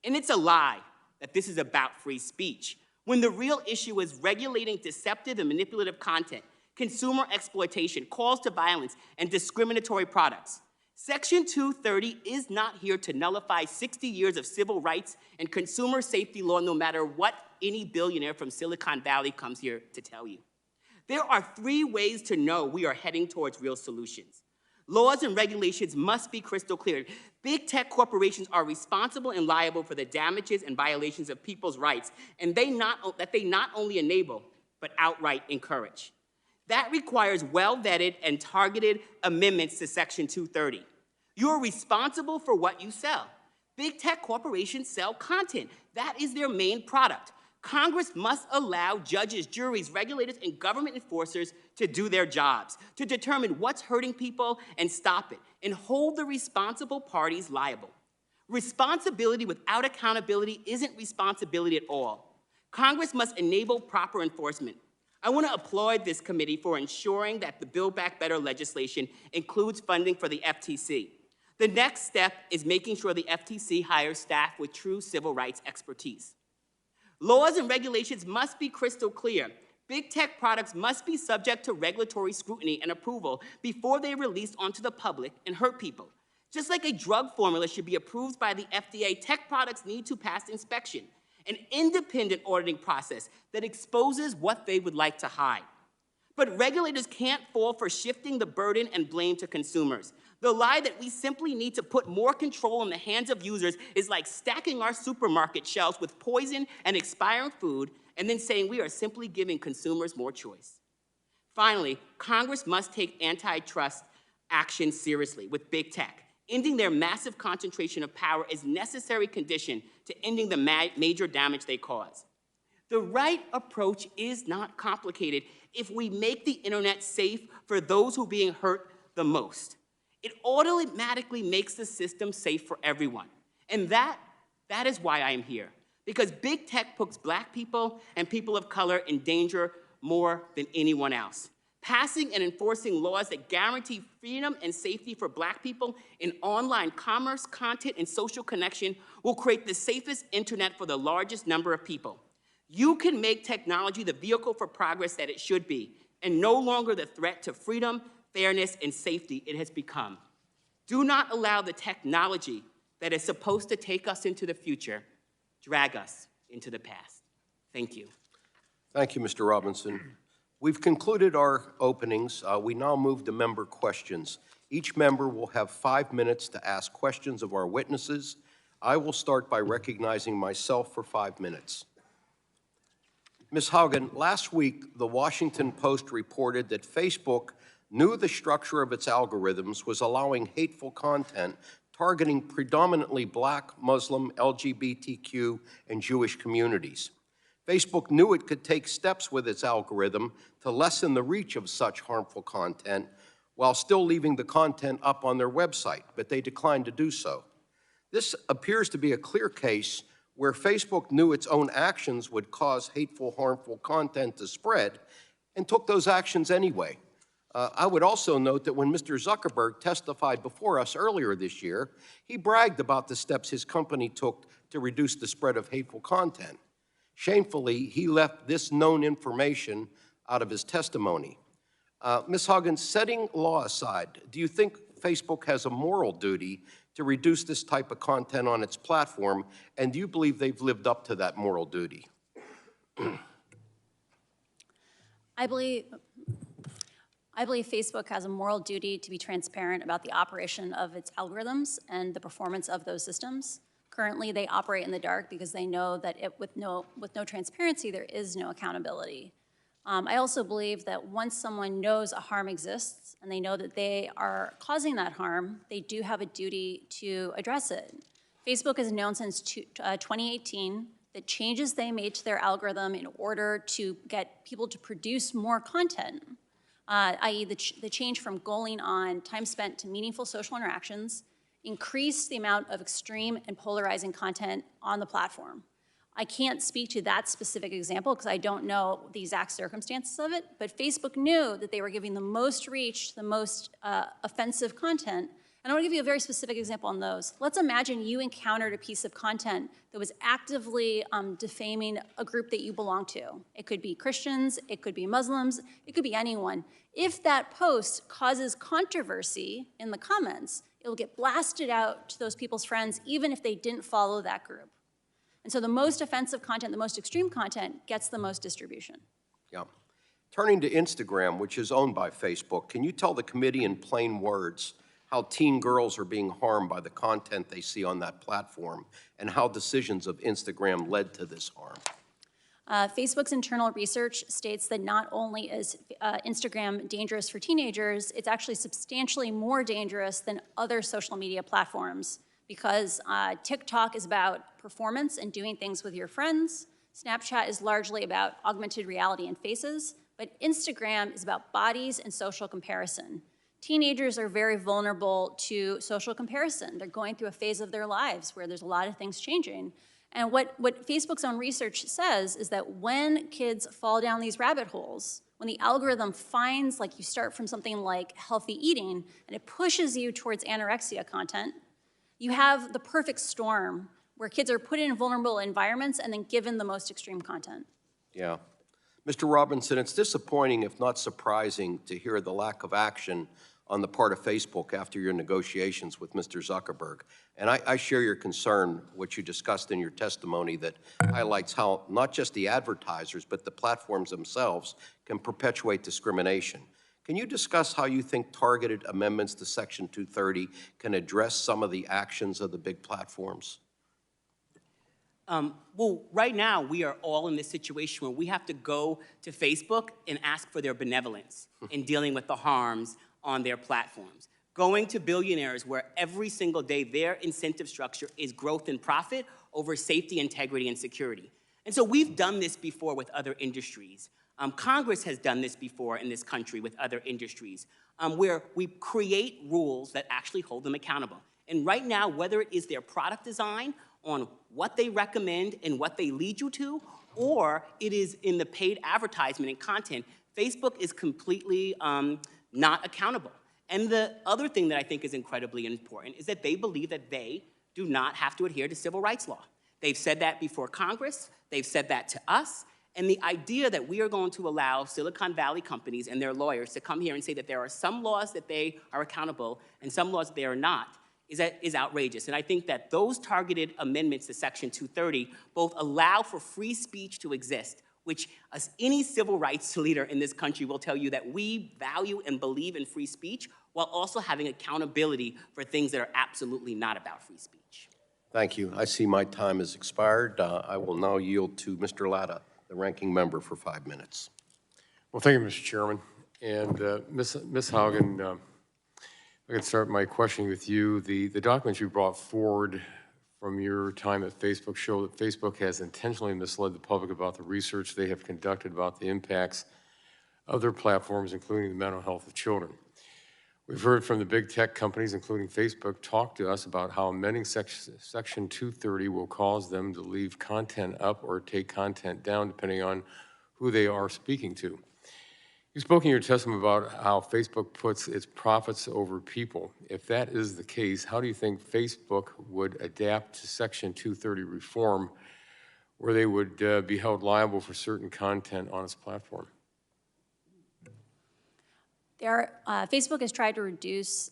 And it's a lie that this is about free speech, when the real issue is regulating deceptive and manipulative content, consumer exploitation, calls to violence, and discriminatory products. Section 230 is not here to nullify 60 years of civil rights and consumer safety law, no matter what any billionaire from Silicon Valley comes here to tell you. There are 3 ways to know we are heading towards real solutions. Laws and regulations must be crystal clear. Big tech corporations are responsible and liable for the damages and violations of people's rights, and that they not only enable, but outright encourage. That requires well-vetted and targeted amendments to Section 230. You're responsible for what you sell. Big tech corporations sell content. That is their main product. Congress must allow judges, juries, regulators, and government enforcers to do their jobs, to determine what's hurting people and stop it, and hold the responsible parties liable. Responsibility without accountability isn't responsibility at all. Congress must enable proper enforcement. I want to applaud this committee for ensuring that the Build Back Better legislation includes funding for the FTC. The next step is making sure the FTC hires staff with true civil rights expertise. Laws and regulations must be crystal clear. Big tech products must be subject to regulatory scrutiny and approval before they're released onto the public and hurt people. Just like a drug formula should be approved by the FDA, tech products need to pass inspection, an independent auditing process that exposes what they would like to hide. But regulators can't fall for shifting the burden and blame to consumers. The lie that we simply need to put more control in the hands of users is like stacking our supermarket shelves with poison and expiring food and then saying we are simply giving consumers more choice. Finally, Congress must take antitrust action seriously with big tech. Ending their massive concentration of power is a necessary condition to ending the major damage they cause. The right approach is not complicated if we make the internet safe for those who are being hurt the most. It automatically makes the system safe for everyone. And that is why I am here. Because big tech puts Black people and people of color in danger more than anyone else. Passing and enforcing laws that guarantee freedom and safety for Black people in online commerce, content, and social connection will create the safest internet for the largest number of people. You can make technology the vehicle for progress that it should be, and no longer the threat to freedom, fairness, and safety it has become. Do not allow the technology that is supposed to take us into the future drag us into the past. Thank you. Thank you, Mr. Robinson. We've concluded our openings. We now move to member questions. Each member will have 5 minutes to ask questions of our witnesses. I will start by recognizing myself for 5 minutes. Ms. Haugen, last week, the Washington Post reported that Facebook knew the structure of its algorithms was allowing hateful content targeting predominantly Black, Muslim, LGBTQ, and Jewish communities. Facebook knew it could take steps with its algorithm to lessen the reach of such harmful content while still leaving the content up on their website, but they declined to do so. This appears to be a clear case where Facebook knew its own actions would cause hateful, harmful content to spread and took those actions anyway. I would also note that when Mr. Zuckerberg testified before us earlier this year, he bragged about the steps his company took to reduce the spread of hateful content. Shamefully, he left this known information out of his testimony. Ms. Haugen, setting law aside, do you think Facebook has a moral duty to reduce this type of content on its platform, and do you believe they've lived up to that moral duty? I believe Facebook has a moral duty to be transparent about the operation of its algorithms and the performance of those systems. Currently, they operate in the dark because they know that with no transparency, there is no accountability. I also believe that once someone knows a harm exists and they know that they are causing that harm, they do have a duty to address it. Facebook has known since 2018 that changes they made to their algorithm in order to get people to produce more content, i.e. the change from goaling on time spent to meaningful social interactions, increased the amount of extreme and polarizing content on the platform. I can't speak to that specific example because I don't know the exact circumstances of it, but Facebook knew that they were giving the most reach, the most offensive content. And I want to give you a very specific example on those. Let's imagine you encountered a piece of content that was actively defaming a group that you belong to. It could be Christians, it could be Muslims, it could be anyone. If that post causes controversy in the comments, it will get blasted out to those people's friends, even if they didn't follow that group. And so the most offensive content, the most extreme content, gets the most distribution. Yeah. Turning to Instagram, which is owned by Facebook, can you tell the committee in plain words how teen girls are being harmed by the content they see on that platform, and how decisions of Instagram led to this harm? Facebook's internal research states that not only is Instagram dangerous for teenagers, it's actually substantially more dangerous than other social media platforms because TikTok is about performance and doing things with your friends. Snapchat is largely about augmented reality and faces, but Instagram is about bodies and social comparison. Teenagers are very vulnerable to social comparison. They're going through a phase of their lives where there's a lot of things changing. And what Facebook's own research says is that when kids fall down these rabbit holes, when the algorithm finds, like you start from something like healthy eating, and it pushes you towards anorexia content, you have the perfect storm where kids are put in vulnerable environments and then given the most extreme content. Yeah. Mr. Robinson, it's disappointing, if not surprising, to hear the lack of action on the part of Facebook after your negotiations with Mr. Zuckerberg. And I share your concern, which you discussed in your testimony, that highlights how not just the advertisers, but the platforms themselves can perpetuate discrimination. Can you discuss how you think targeted amendments to Section 230 can address some of the actions of the big platforms? Well, right now, we are all in this situation where we have to go to Facebook and ask for their benevolence in dealing with the harms on their platforms. Going to billionaires where every single day their incentive structure is growth and profit over safety, integrity, and security. And so we've done this before with other industries. Congress has done this before in this country with other industries, where we create rules that actually hold them accountable. And right now, whether it is their product design on what they recommend and what they lead you to, or it is in the paid advertisement and content, Facebook is completely not accountable. And the other thing that I think is incredibly important is that they believe that they do not have to adhere to civil rights law. They've said that before Congress, they've said that to us, and the idea that we are going to allow Silicon Valley companies and their lawyers to come here and say that there are some laws that they are accountable and some laws that they are not is outrageous. And I think that those targeted amendments to Section 230 both allow for free speech to exist, which any civil rights leader in this country will tell you that we value and believe in free speech while also having accountability for things that are absolutely not about free speech. Thank you. I see my time has expired. I will now yield to Mr. Latta, the ranking member, for 5 minutes. Well, thank you, Mr. Chairman. And Ms. Haugen, I can start my questioning with you. The documents you brought forward from your time at Facebook show that Facebook has intentionally misled the public about the research they have conducted about the impacts of their platforms, including the mental health of children. We've heard from the big tech companies, including Facebook, talk to us about how amending Section 230 will cause them to leave content up or take content down, depending on who they are speaking to. You spoke in your testimony about how Facebook puts its profits over people. If that is the case, how do you think Facebook would adapt to Section 230 reform where they would be held liable for certain content on its platform? Facebook has tried to reduce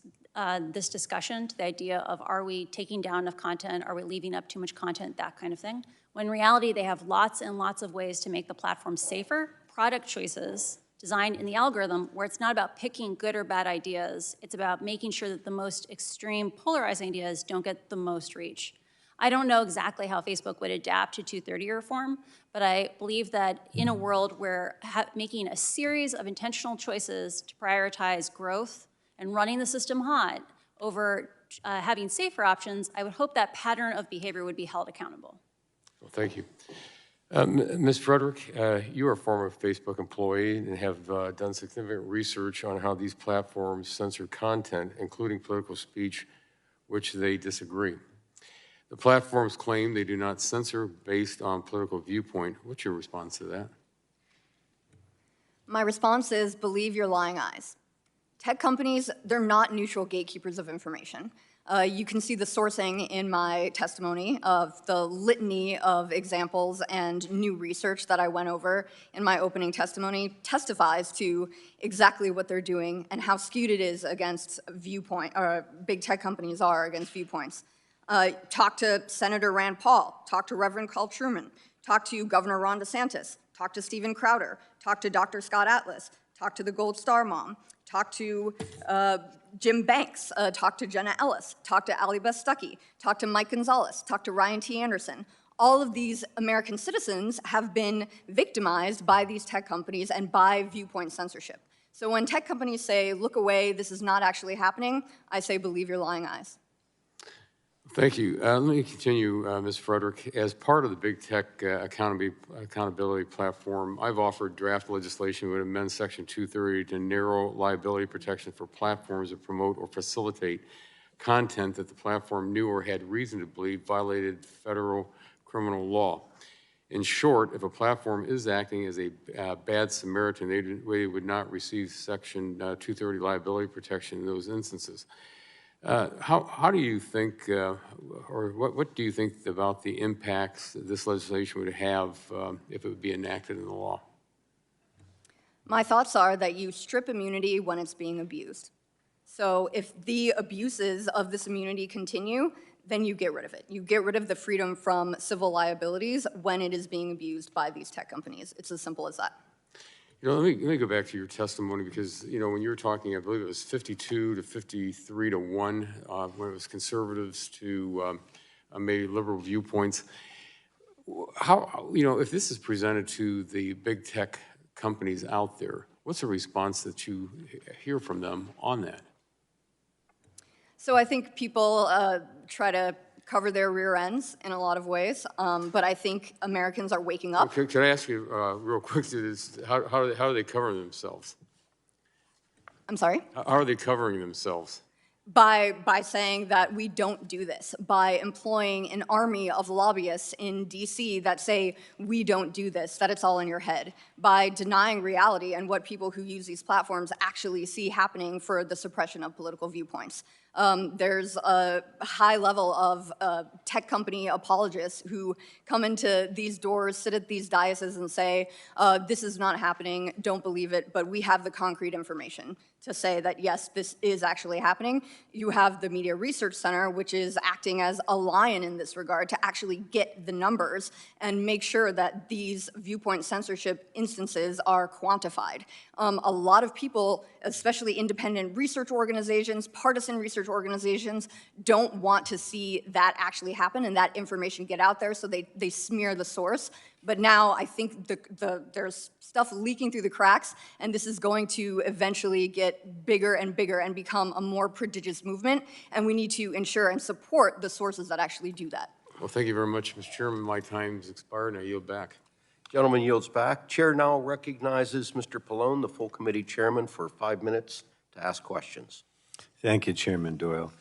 this discussion to the idea of, are we taking down enough content, are we leaving up too much content, that kind of thing. When in reality, they have lots and lots of ways to make the platform safer, product choices designed in the algorithm where it's not about picking good or bad ideas, it's about making sure that the most extreme polarizing ideas don't get the most reach. I don't know exactly how Facebook would adapt to 230 reform, but I believe that in a world where making a series of intentional choices to prioritize growth and running the system hot over having safer options, I would hope that pattern of behavior would be held accountable. Well, thank you. Ms. Frederick, you are a former Facebook employee and have done significant research on how these platforms censor content, including political speech, which they disagree. The platforms claim they do not censor based on political viewpoint. What's your response to that? My response is believe your lying eyes. Tech companies, they're not neutral gatekeepers of information. You can see the sourcing in my testimony of the litany of examples and new research that I went over in my opening testimony testifies to exactly what they're doing and how skewed it is against viewpoint, or big tech companies are against viewpoints. Talk to Senator Rand Paul, talk to Reverend Carl Truman, talk to Governor Ron DeSantis, talk to Steven Crowder, talk to Dr. Scott Atlas, talk to the Gold Star Mom, talk to Jim Banks, talk to Jenna Ellis, talk to Ally Beth Stuckey, talk to Mike Gonzalez, talk to Ryan T. Anderson. All of these American citizens have been victimized by these tech companies and by viewpoint censorship. So when tech companies say, look away, this is not actually happening, I say, believe your lying eyes. Thank you. Let me continue, Ms. Frederick. As part of the Big Tech Accountability Platform, I've offered draft legislation that would amend Section 230 to narrow liability protection for platforms that promote or facilitate content that the platform knew or had reason to believe violated federal criminal law. In short, if a platform is acting as a bad Samaritan, they would not receive Section 230 liability protection in those instances. How do you think, or what do you think about the impacts that this legislation would have if it would be enacted in the law? My thoughts are that you strip immunity when it's being abused. So if the abuses of this immunity continue, then you get rid of it. You get rid of the freedom from civil liabilities when it is being abused by these tech companies. It's as simple as that. You know, let me go back to your testimony because, you know, when you were talking, I believe it was 52 to 53 to 1 when it was conservatives to maybe liberal viewpoints. How, you know, if this is presented to the big tech companies out there, what's the response that you hear from them on that? So I think people try to cover their rear ends in a lot of ways, but I think Americans are waking up. Okay, can I ask you real quick, how are they covering themselves? I'm sorry? How are they covering themselves? By saying that we don't do this, by employing an army of lobbyists in DC that say we don't do this, that it's all in your head, by denying reality and what people who use these platforms actually see happening for the suppression of political viewpoints. There's a high level of tech company apologists who come into these doors, sit at these daises and say, this is not happening, don't believe it, but we have the concrete information to say that, yes, this is actually happening. You have the Media Research Center, which is acting as a lion in this regard to actually get the numbers and make sure that these viewpoint censorship instances are quantified. A lot of people, especially independent research organizations, partisan research organizations, don't want to see that actually happen and that information get out there, so they smear the source. But now I think there's stuff leaking through the cracks, and this is going to eventually get bigger and bigger and become a more prodigious movement, and we need to ensure and support the sources that actually do that. Well, thank you very much, Mr. Chairman. My time's expired, and I yield back. Gentleman yields back. Chair now recognizes Mr. Pallone, the full committee chairman, for 5 minutes to ask questions. Thank you, Chairman Doyle.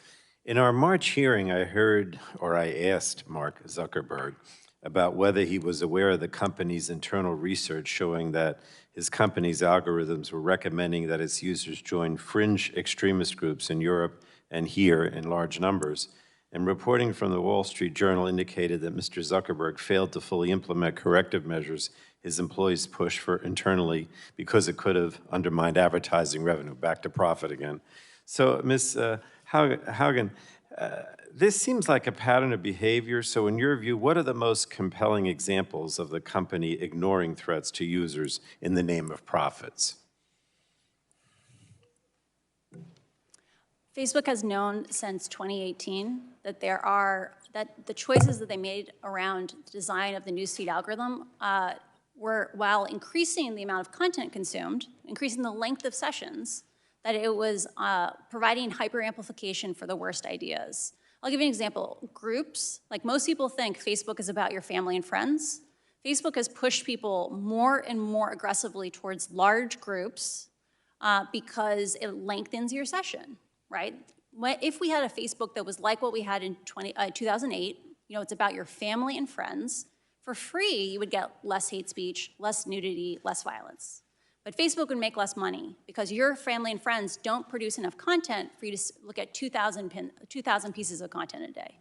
In our March hearing, I asked Mark Zuckerberg about whether he was aware of the company's internal research showing that his company's algorithms were recommending that its users join fringe extremist groups in Europe and here in large numbers. And reporting from the Wall Street Journal indicated that Mr. Zuckerberg failed to fully implement corrective measures his employees pushed for internally because it could have undermined advertising revenue. Back to profit again. So, Ms. Haugen, this seems like a pattern of behavior. So in your view, what are the most compelling examples of the company ignoring threats to users in the name of profits? Facebook has known since 2018 that that the choices that they made around the design of the newsfeed algorithm were, while increasing the amount of content consumed, increasing the length of sessions, that it was providing hyper-amplification for the worst ideas. I'll give you an example. Groups, like most people think Facebook is about your family and friends. Facebook has pushed people more and more aggressively towards large groups because it lengthens your session, right? If we had a Facebook that was like what we had in 2008, it's about your family and friends, for free, you would get less hate speech, less nudity, less violence. But Facebook would make less money because your family and friends don't produce enough content for you to look at 2,000 pieces of content a day.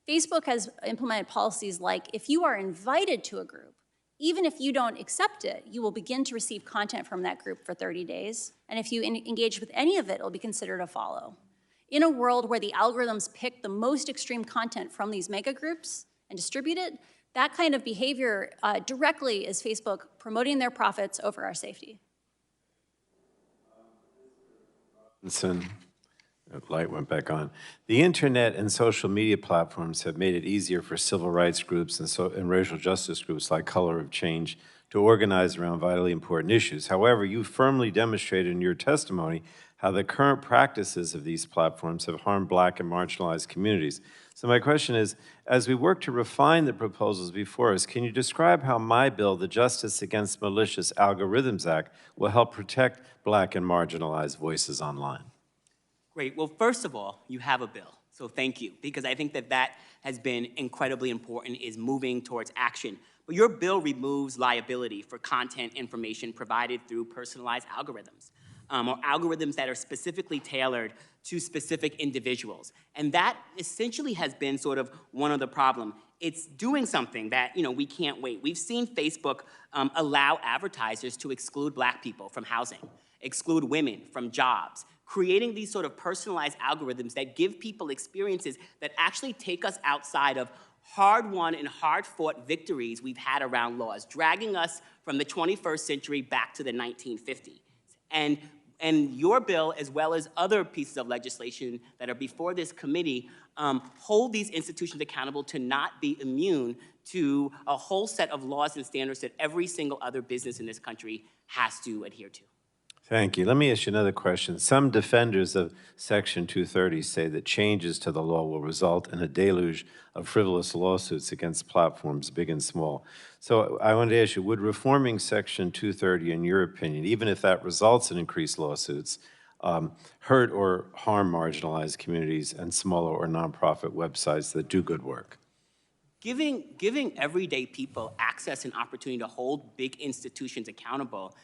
Facebook has implemented policies like if you are invited to a group, even if you don't accept it, you will begin to receive content from that group for 30 days. And if you engage with any of it, it will be considered a follow. In a world where the algorithms pick the most extreme content from these mega groups and distribute it, that kind of behavior directly is Facebook promoting their profits over our safety. Light went back on. The internet and social media platforms have made it easier for civil rights groups and racial justice groups like Color of Change to organize around vitally important issues. However, you firmly demonstrated in your testimony how the current practices of these platforms have harmed Black and marginalized communities. So my question is, as we work to refine the proposals before us, can you describe how my bill, the Justice Against Malicious Algorithms Act, will help protect Black and marginalized voices online? Great. Well, first of all, you have a bill, so thank you, because I think that has been incredibly important, is moving towards action. But your bill removes liability for content information provided through personalized algorithms, or algorithms that are specifically tailored to specific individuals. And that essentially has been sort of one of the problems. It's doing something that, we can't wait. We've seen Facebook allow advertisers to exclude Black people from housing, exclude women from jobs, creating these sort of personalized algorithms that give people experiences that actually take us outside of hard-won and hard-fought victories we've had around laws, dragging us from the 21st century back to the 1950s. And your bill, as well as other pieces of legislation that are before this committee, hold these institutions accountable to not be immune to a whole set of laws and standards that every single other business in this country has to adhere to. Thank you. Let me ask you another question. Some defenders of Section 230 say that changes to the law will result in a deluge of frivolous lawsuits against platforms, big and small. So I wanted to ask you, would reforming Section 230, in your opinion, even if that results in increased lawsuits, hurt or harm marginalized communities and smaller or nonprofit websites that do good work? Giving everyday people access and opportunity to hold big institutions accountable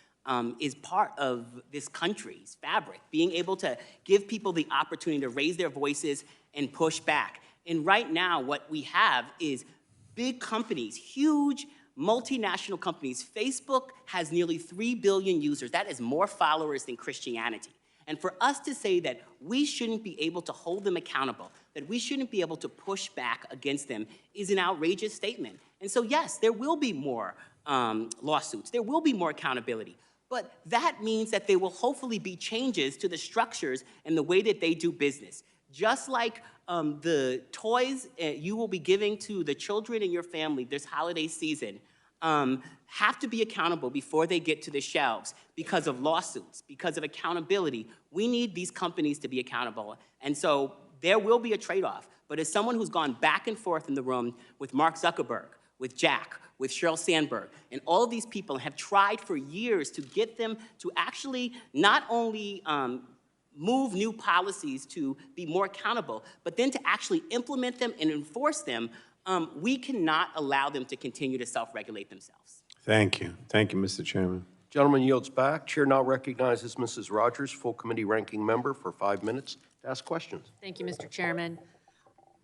is part of this country's fabric, being able to give people the opportunity to raise their voices and push back. And right now, what we have is big companies, huge multinational companies. Facebook has nearly 3 billion users. That is more followers than Christianity. And for us to say that we shouldn't be able to hold them accountable, that we shouldn't be able to push back against them, is an outrageous statement. And so yes, there will be more lawsuits. There will be more accountability. But that means that there will hopefully be changes to the structures and the way that they do business. Just like the toys you will be giving to the children in your family this holiday season have to be accountable before they get to the shelves because of lawsuits, because of accountability. We need these companies to be accountable. And so there will be a trade-off. But as someone who's gone back and forth in the room with Mark Zuckerberg, with Jack, with Sheryl Sandberg, and all of these people have tried for years to get them to actually not only move new policies to be more accountable, but then to actually implement them and enforce them, we cannot allow them to continue to self-regulate themselves. Thank you. Thank you, Mr. Chairman. Gentleman yields back. Chair now recognizes Mrs. Rogers, full committee ranking member, for 5 minutes to ask questions. Thank you, Mr. Chairman.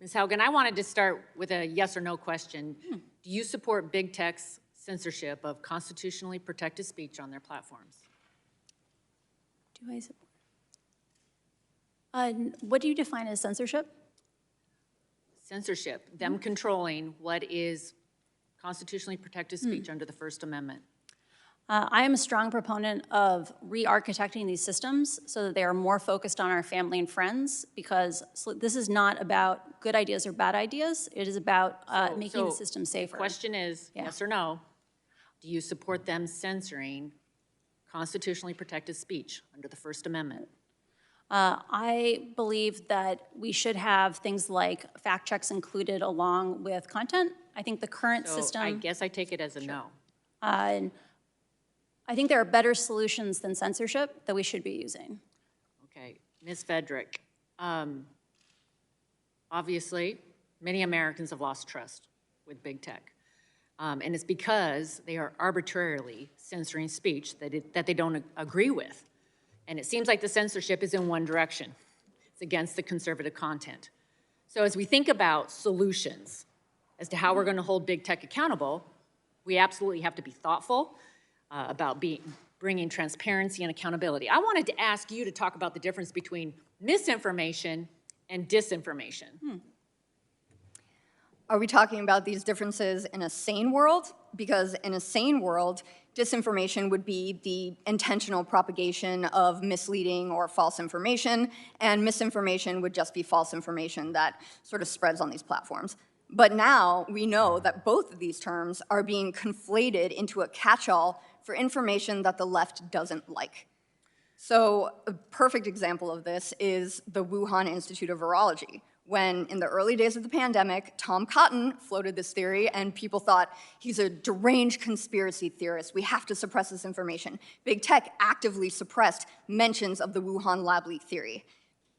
Ms. Haugen, I wanted to start with a yes or no question. Do you support big tech's censorship of constitutionally protected speech on their platforms? Do I support? What do you define as censorship? Censorship, them controlling what is constitutionally protected speech under the First Amendment. I am a strong proponent of re-architecting these systems so that they are more focused on our family and friends, because this is not about good ideas or bad ideas. It is about making the system safer. The question is, yes or no, do you support them censoring constitutionally protected speech under the First Amendment? I believe that we should have things like fact checks included along with content. I think the current system. I guess I take it as a no. And I think there are better solutions than censorship that we should be using. Okay, Ms. Fedrick, obviously, many Americans have lost trust with big tech. And it's because they are arbitrarily censoring speech that they don't agree with. And it seems like the censorship is in one direction. It's against the conservative content. So as we think about solutions as to how we're going to hold big tech accountable, we absolutely have to be thoughtful about bringing transparency and accountability. I wanted to ask you to talk about the difference between misinformation and disinformation. Are we talking about these differences in a sane world? Because in a sane world, disinformation would be the intentional propagation of misleading or false information, and misinformation would just be false information that sort of spreads on these platforms. But now we know that both of these terms are being conflated into a catch-all for information that the left doesn't like. So a perfect example of this is the Wuhan Institute of Virology, when in the early days of the pandemic, Tom Cotton floated this theory and people thought he's a deranged conspiracy theorist. We have to suppress this information. Big tech actively suppressed mentions of the Wuhan lab leak theory.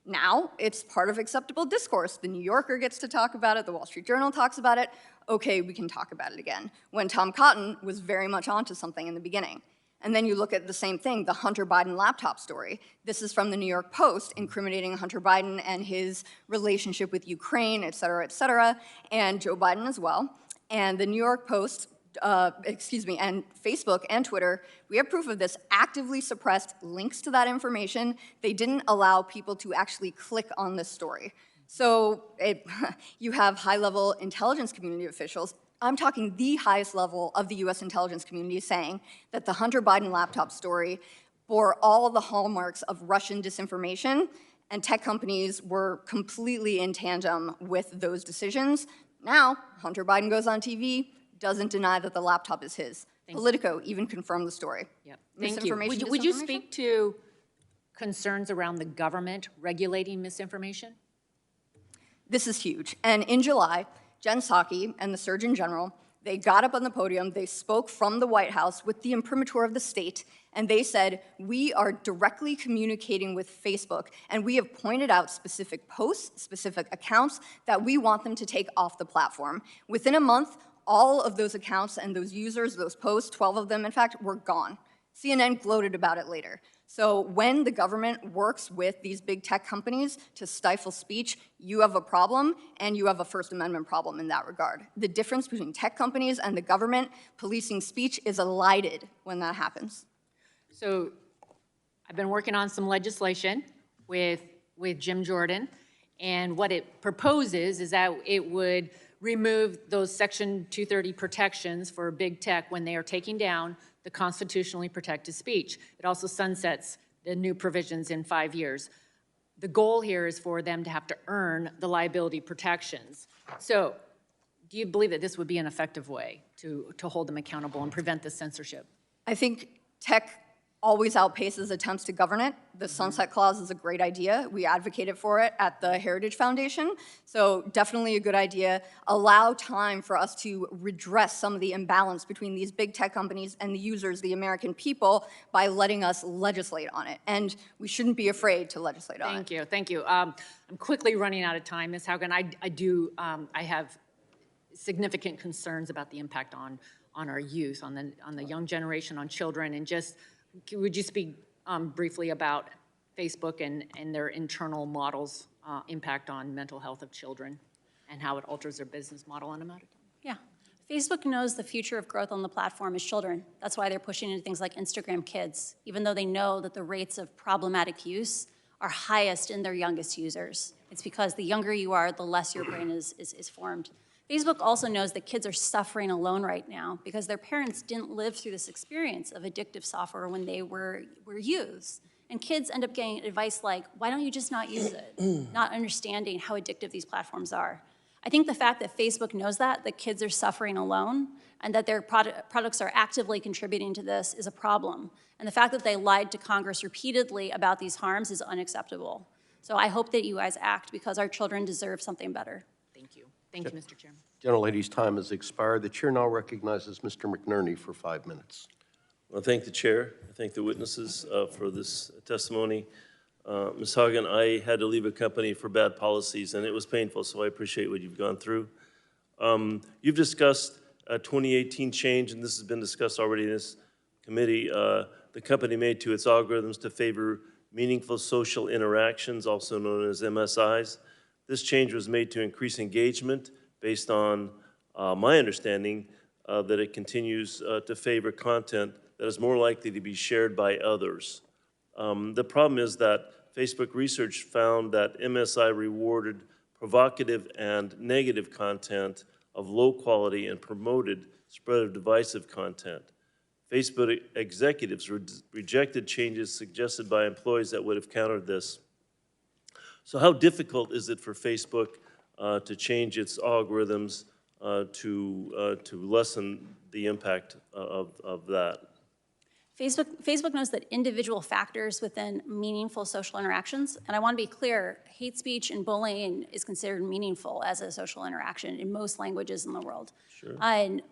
Now it's part of acceptable discourse. The New Yorker gets to talk about it, the Wall Street Journal talks about it. Okay, we can talk about it again. When Tom Cotton was very much onto something in the beginning. And then you look at the same thing, the Hunter Biden laptop story. This is from the New York Post, incriminating Hunter Biden and his relationship with Ukraine, et cetera, and Joe Biden as well. And the New York Post, and Facebook and Twitter, we have proof of this, actively suppressed links to that information. They didn't allow people to actually click on this story. So you have high-level intelligence community officials, I'm talking the highest level of the US intelligence community, saying that the Hunter Biden laptop story bore all the hallmarks of Russian disinformation, and tech companies were completely in tandem with those decisions. Now, Hunter Biden goes on TV, doesn't deny that the laptop is his. Politico even confirmed the story. Yep. Thank you. Would you speak to concerns around the government regulating misinformation? This is huge. And in July, Jen Psaki and the Surgeon General, they got up on the podium, they spoke from the White House with the imprimatur of the state, and they said, we are directly communicating with Facebook, and we have pointed out specific posts, specific accounts that we want them to take off the platform. Within a month, all of those accounts and those users, those posts, 12 of them, in fact, were gone. CNN gloated about it later. So when the government works with these big tech companies to stifle speech, you have a problem, and you have a First Amendment problem in that regard. The difference between tech companies and the government policing speech is elided when that happens. So I've been working on some legislation with Jim Jordan, and what it proposes is that it would remove those Section 230 protections for big tech when they are taking down the constitutionally protected speech. It also sunsets the new provisions in 5 years. The goal here is for them to have to earn the liability protections. So do you believe that this would be an effective way to hold them accountable and prevent the censorship? I think tech always outpaces attempts to govern it. The sunset clause is a great idea. We advocated for it at the Heritage Foundation. So definitely a good idea. Allow time for us to redress some of the imbalance between these big tech companies and the users, the American people, by letting us legislate on it. And we shouldn't be afraid to legislate on it. Thank you. I'm quickly running out of time, Ms. Haugen. I have significant concerns about the impact on our youth, on the young generation, on children, and just would you speak briefly about Facebook and their internal models' impact on mental health of children and how it alters their business model? And I'm out of time. Yeah. Facebook knows the future of growth on the platform is children. That's why they're pushing into things like Instagram Kids, even though they know that the rates of problematic use are highest in their youngest users. It's because the younger you are, the less your brain is formed. Facebook also knows that kids are suffering alone right now because their parents didn't live through this experience of addictive software when they were youths. And kids end up getting advice like, why don't you just not use it? Not understanding how addictive these platforms are. I think the fact that Facebook knows that kids are suffering alone and that their products are actively contributing to this is a problem. And the fact that they lied to Congress repeatedly about these harms is unacceptable. So I hope that you guys act because our children deserve something better. Thank you. Thank you, Mr. Chairman. Gentlelady's time has expired. The chair now recognizes Mr. McNerney for 5 minutes. Well, thank the chair. I thank the witnesses for this testimony. Ms. Haugen, I had to leave a company for bad policies, and it was painful, so I appreciate what you've gone through. You've discussed a 2018 change, and this has been discussed already in this committee. The company made to its algorithms to favor meaningful social interactions, also known as MSIs. This change was made to increase engagement based on my understanding that it continues to favor content that is more likely to be shared by others. The problem is that Facebook research found that MSI rewarded provocative and negative content of low quality and promoted spread of divisive content. Facebook executives rejected changes suggested by employees that would have countered this. So how difficult is it for Facebook to change its algorithms to lessen the impact of that? Facebook knows that individual factors within meaningful social interactions, and I want to be clear, hate speech and bullying is considered meaningful as a social interaction in most languages in the world. Sure. And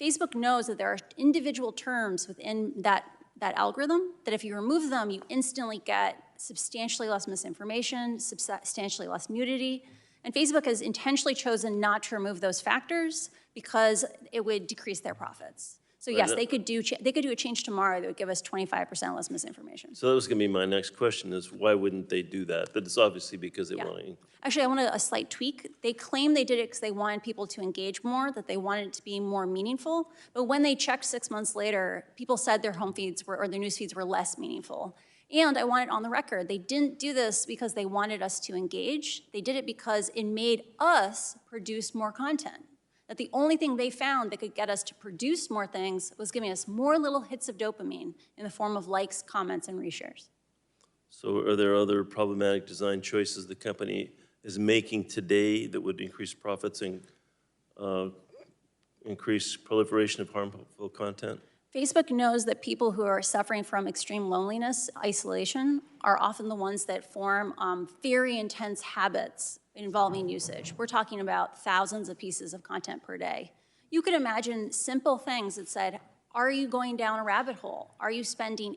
Facebook knows that there are individual terms within that algorithm that if you remove them, you instantly get substantially less misinformation, substantially less nudity. And Facebook has intentionally chosen not to remove those factors because it would decrease their profits. So yes, they could do a change tomorrow that would give us 25% less misinformation. So that was going to be my next question is why wouldn't they do that? But it's obviously because they want to. Actually, I want a slight tweak. They claim they did it because they wanted people to engage more, that they wanted it to be more meaningful. But when they checked 6 months later, people said their home feeds or their news feeds were less meaningful. And I want it on the record. They didn't do this because they wanted us to engage. They did it because it made us produce more content. That the only thing they found that could get us to produce more things was giving us more little hits of dopamine in the form of likes, comments, and reshares. So are there other problematic design choices the company is making today that would increase profits and increase proliferation of harmful content? Facebook knows that people who are suffering from extreme loneliness, isolation, are often the ones that form very intense habits involving usage. We're talking about thousands of pieces of content per day. You could imagine simple things that said, are you going down a rabbit hole? Are you spending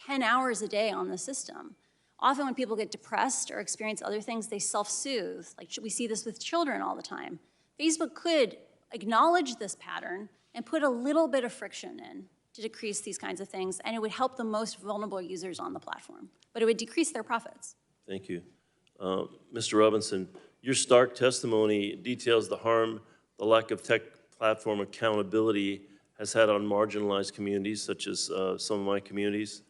10 hours a day on the system? Often when people get depressed or experience other things, they self-soothe. Like we see this with children all the time. Facebook could acknowledge this pattern and put a little bit of friction in to decrease these kinds of things, and it would help the most vulnerable users on the platform, but it would decrease their profits. Thank you. Mr. Robinson, your stark testimony details the harm the lack of tech platform accountability has had on marginalized communities, such as some of my communities.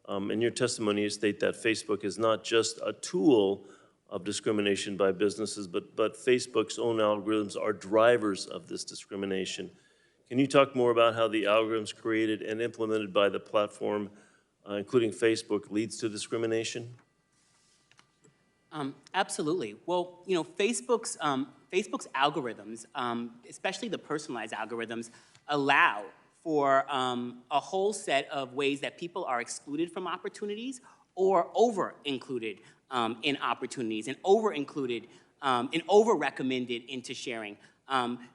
In your testimony, you state that Facebook is not just a tool of discrimination by businesses, but Facebook's own algorithms are drivers of this discrimination. Can you talk more about how the algorithms created and implemented by the platform, including Facebook, leads to discrimination? Absolutely. Well, you know, Facebook's algorithms, especially the personalized algorithms, allow for a whole set of ways that people are excluded from opportunities or over-included in opportunities and over-included and over-recommended into sharing,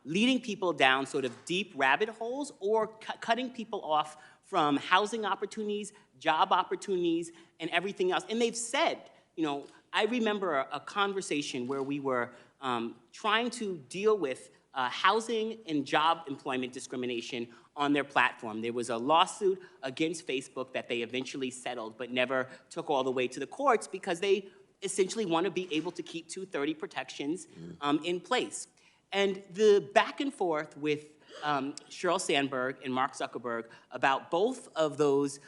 leading people down sort of deep rabbit holes or cutting people off from housing opportunities, job opportunities, and everything else. And they've said, you know, I remember a conversation where we were trying to deal with housing and job employment discrimination on their platform. There was a lawsuit against Facebook that they eventually settled, but never took all the way to the courts because they essentially want to be able to keep 230 protections in place. And the back and forth with Sheryl Sandberg and Mark Zuckerberg about both of those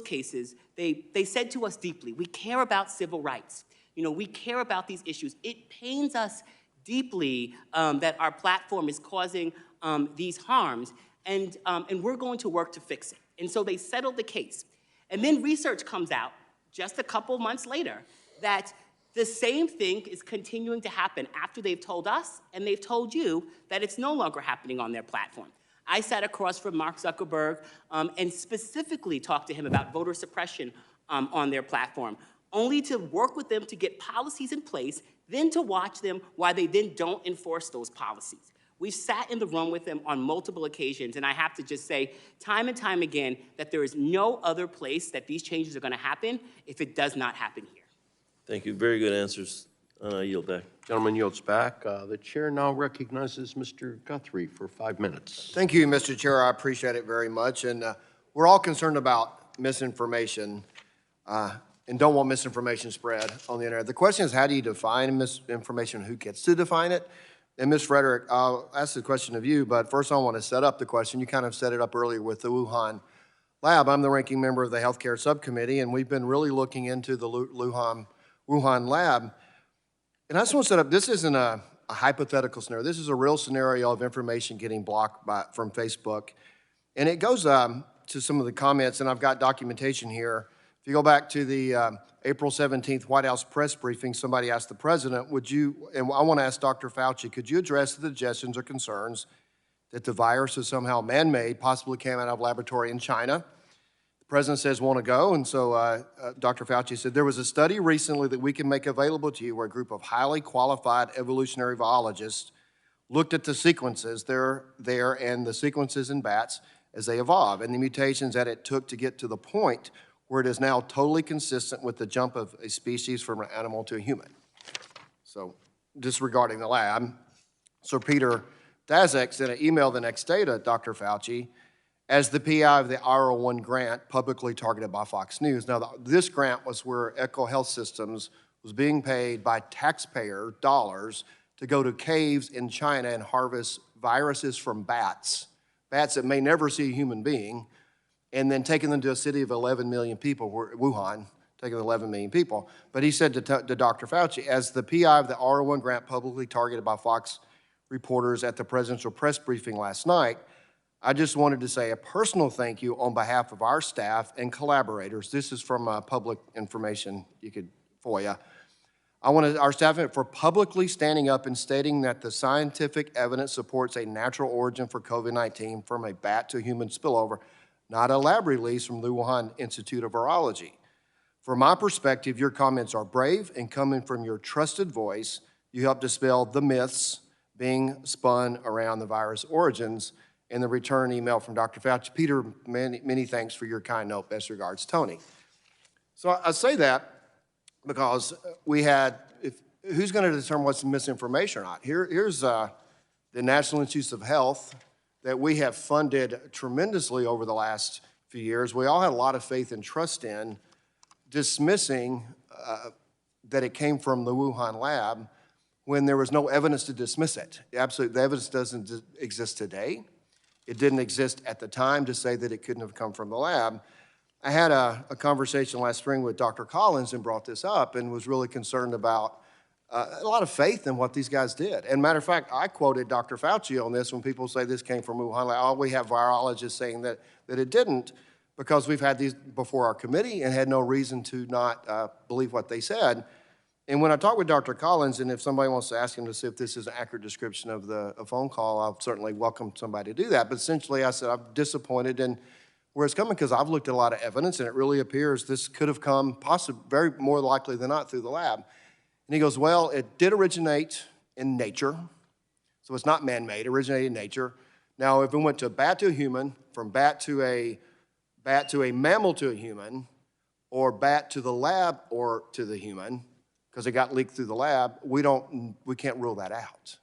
cases, they said to us deeply, we care about civil rights. You know, we care about these issues. It pains us deeply that our platform is causing these harms, and we're going to work to fix it. And so they settled the case. And then research comes out just a couple months later that the same thing is continuing to happen after they've told us and they've told you that it's no longer happening on their platform. I sat across from Mark Zuckerberg and specifically talked to him about voter suppression on their platform, only to work with them to get policies in place, then to watch them while they then don't enforce those policies. We've sat in the room with them on multiple occasions, and I have to just say time and time again that there is no other place that these changes are going to happen if it does not happen here. Thank you. Very good answers. I yield back. Gentleman yields back. The chair now recognizes Mr. Guthrie for 5 minutes. Thank you, Mr. Chair. I appreciate it very much. And we're all concerned about misinformation and don't want misinformation spread on the internet. The question is, how do you define misinformation? Who gets to define it? And Ms. Frederick, I'll ask the question of you, but first I want to set up the question. You kind of set it up earlier with the Wuhan lab. I'm the ranking member of the healthcare subcommittee, and we've been really looking into the Wuhan lab. And I just want to set up, this isn't a hypothetical scenario. This is a real scenario of information getting blocked from Facebook. And it goes to some of the comments, and I've got documentation here. If you go back to the April 17th White House press briefing, somebody asked the president, would you, and I want to ask Dr. Fauci, could you address the suggestions or concerns that the virus is somehow man-made, possibly came out of a laboratory in China? The president says, want to go, and so Dr. Fauci said, there was a study recently that we can make available to you where a group of highly qualified evolutionary biologists looked at the sequences there and the sequences in bats as they evolve, and the mutations that it took to get to the point where it is now totally consistent with the jump of a species from an animal to a human. So disregarding the lab. Sir Peter Daszak sent an email the next day to Dr. Fauci as the PI of the R01 grant publicly targeted by Fox News. Now, this grant was where Echo Health Systems was being paid by taxpayer dollars to go to caves in China and harvest viruses from bats that may never see a human being, and then taking them to a city of 11 million people, Wuhan, taking 11 million people. But he said to Dr. Fauci, as the PI of the R01 grant publicly targeted by Fox reporters at the presidential press briefing last night, I just wanted to say a personal thank you on behalf of our staff and collaborators. This is from public information you could FOIA. I wanted our staff for publicly standing up and stating that the scientific evidence supports a natural origin for COVID-19 from a bat to human spillover, not a lab release from the Wuhan Institute of Virology. From my perspective, your comments are brave, and coming from your trusted voice, you help dispel the myths being spun around the virus origins. In the return email from Dr. Fauci, Peter, many thanks for your kind note. Best regards, Tony. So I say that because we had, who's going to determine what's misinformation or not? Here's the National Institutes of Health that we have funded tremendously over the last few years. We all had a lot of faith and trust in, dismissing that it came from the Wuhan lab when there was no evidence to dismiss it. Absolutely, the evidence doesn't exist today. It didn't exist at the time to say that it couldn't have come from the lab. I had a conversation last spring with Dr. Collins and brought this up and was really concerned about a lot of faith in what these guys did. And matter of fact, I quoted Dr. Fauci on this when people say this came from Wuhan. Like, oh, we have virologists saying that it didn't, because we've had these before our committee and had no reason to not believe what they said. And when I talked with Dr. Collins, and if somebody wants to ask him to see if this is an accurate description of a phone call, I'll certainly welcome somebody to do that. But essentially, I said I'm disappointed in where it's coming because I've looked at a lot of evidence, and it really appears this could have come possibly, very more likely than not, through the lab. And he goes, well, it did originate in nature, so it's not man-made, it originated in nature. Now, if it went to a bat to a human, from bat to a mammal to a human, or bat to the lab or to the human, because it got leaked through the lab, we can't rule that out.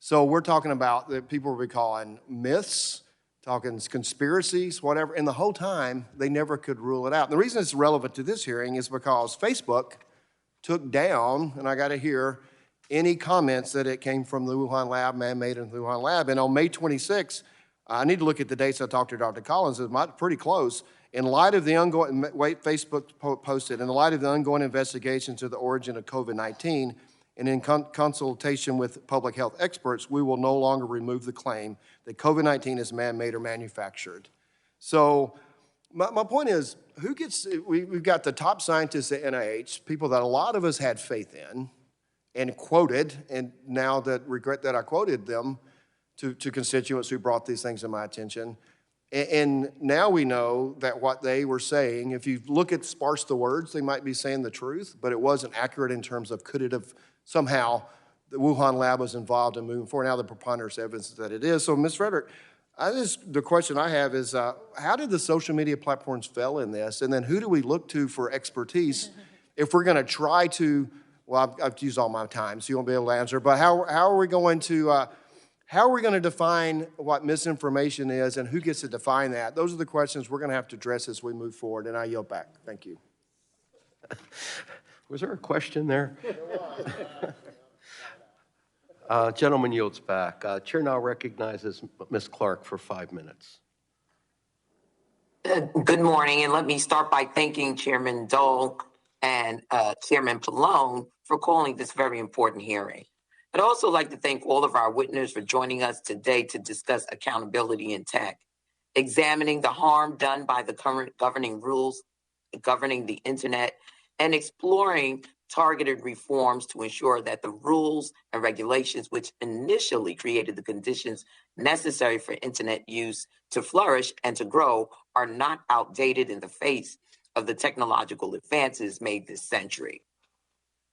So we're talking about that people will be calling myths, talking conspiracies, whatever, and the whole time they never could rule it out. And the reason it's relevant to this hearing is because Facebook took down, and I got to hear, any comments that it came from the Wuhan lab, man-made in the Wuhan lab. And on May 26th, I need to look at the dates I talked to Dr. Collins, it's pretty close. In light of the ongoing, Facebook posted, in light of the ongoing investigations of the origin of COVID-19, and in consultation with public health experts, we will no longer remove the claim that COVID-19 is man-made or manufactured. So my point is, we've got the top scientists at NIH, people that a lot of us had faith in and quoted, and now that regret that I quoted them to constituents who brought these things to my attention. And now we know that what they were saying, if you look at sparse the words, they might be saying the truth, but it wasn't accurate in terms of could it have somehow, the Wuhan lab was involved in moving forward. Now the preponderance evidence that it is. So Ms. Frederick, the question I have is, how did the social media platforms fail in this? And then who do we look to for expertise if we're gonna try to, well, I've used all my time, so you won't be able to answer, but how are we going to define what misinformation is and who gets to define that? Those are the questions we're going to have to address as we move forward, and I yield back. Thank you. Was there a question there? Gentleman yields back. Chair now recognizes Ms. Clark for 5 minutes. Good morning, and let me start by thanking Chairman Dole and Chairman Pallone for calling this very important hearing. I'd also like to thank all of our witnesses for joining us today to discuss accountability in tech, examining the harm done by the current governing rules governing the internet, and exploring targeted reforms to ensure that the rules and regulations which initially created the conditions necessary for internet use to flourish and to grow are not outdated in the face of the technological advances made this century.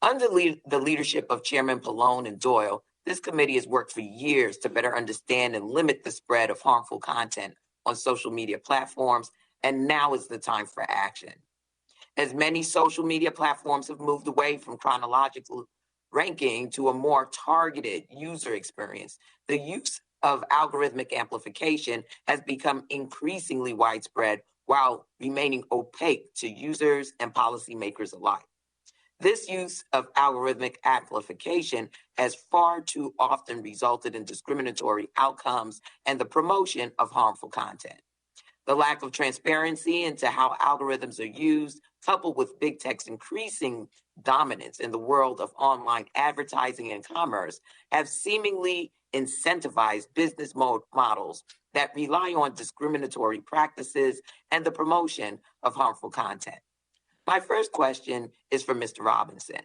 Under the leadership of Chairman Pallone and Doyle, this committee has worked for years to better understand and limit the spread of harmful content on social media platforms, and now is the time for action. As many social media platforms have moved away from chronological ranking to a more targeted user experience, the use of algorithmic amplification has become increasingly widespread while remaining opaque to users and policymakers alike. This use of algorithmic amplification has far too often resulted in discriminatory outcomes and the promotion of harmful content. The lack of transparency into how algorithms are used, coupled with big tech's increasing dominance in the world of online advertising and commerce, have seemingly incentivized business models that rely on discriminatory practices and the promotion of harmful content. My first question is for Mr. Robinson.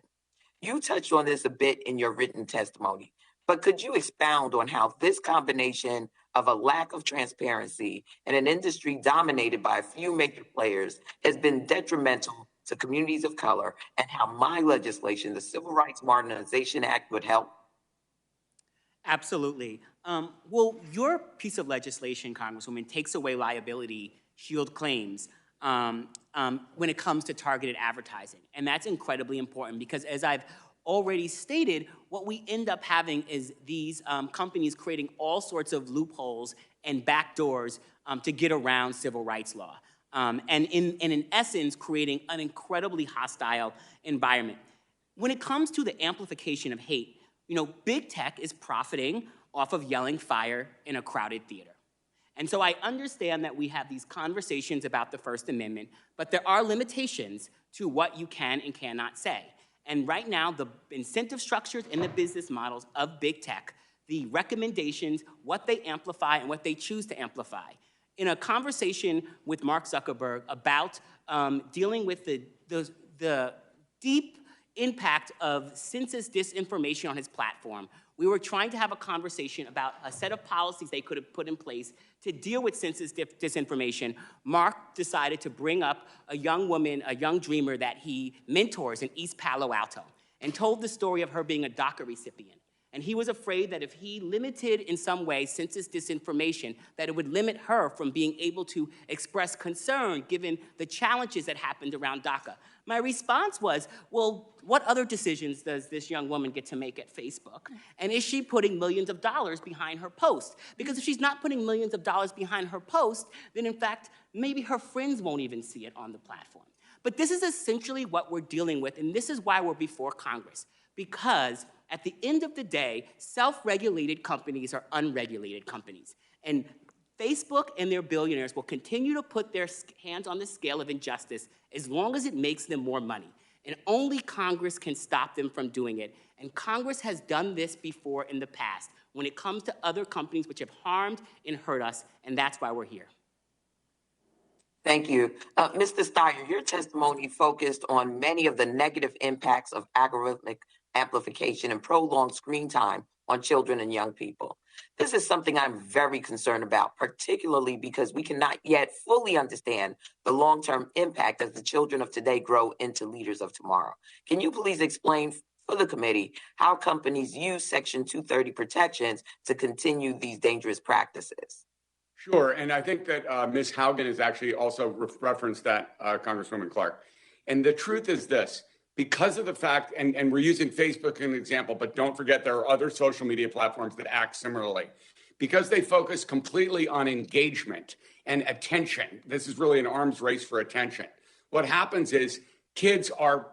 You touched on this a bit in your written testimony, but could you expound on how this combination of a lack of transparency in an industry dominated by a few major players has been detrimental to communities of color, and how my legislation, the Civil Rights Modernization Act, would help? Absolutely. Well, your piece of legislation, Congresswoman, takes away liability shield claims when it comes to targeted advertising. And that's incredibly important because, as I've already stated, what we end up having is these companies creating all sorts of loopholes and backdoors to get around civil rights law. And in essence, creating an incredibly hostile environment. When it comes to the amplification of hate, big tech is profiting off of yelling fire in a crowded theater. And so I understand that we have these conversations about the First Amendment, but there are limitations to what you can and cannot say. And right now, the incentive structures and the business models of big tech, the recommendations, what they amplify and what they choose to amplify. In a conversation with Mark Zuckerberg about dealing with the deep impact of census disinformation on his platform, we were trying to have a conversation about a set of policies they could have put in place to deal with census disinformation. Mark decided to bring up a young woman, a young dreamer that he mentors in East Palo Alto, and told the story of her being a DACA recipient. And he was afraid that if he limited in some way census disinformation, that it would limit her from being able to express concern given the challenges that happened around DACA. My response was, well, what other decisions does this young woman get to make at Facebook? And is she putting millions of dollars behind her post? Because if she's not putting millions of dollars behind her post, then in fact, maybe her friends won't even see it on the platform. But this is essentially what we're dealing with, and this is why we're before Congress. Because at the end of the day, self-regulated companies are unregulated companies. And Facebook and their billionaires will continue to put their hands on the scale of injustice as long as it makes them more money. and only Congress can stop them from doing it. And Congress has done this before in the past when it comes to other companies which have harmed and hurt us, and that's why we're here. Thank you. Mr. Steyer, your testimony focused on many of the negative impacts of algorithmic amplification and prolonged screen time on children and young people. This is something I'm very concerned about, particularly because we cannot yet fully understand the long-term impact as the children of today grow into leaders of tomorrow. Can you please explain for the committee how companies use Section 230 protections to continue these dangerous practices? Sure, and I think that Ms. Haugen has actually also referenced that, Congresswoman Clark. And the truth is this, because of the fact, and we're using Facebook as an example, but don't forget there are other social media platforms that act similarly. Because they focus completely on engagement and attention, this is really an arms race for attention. What happens is kids are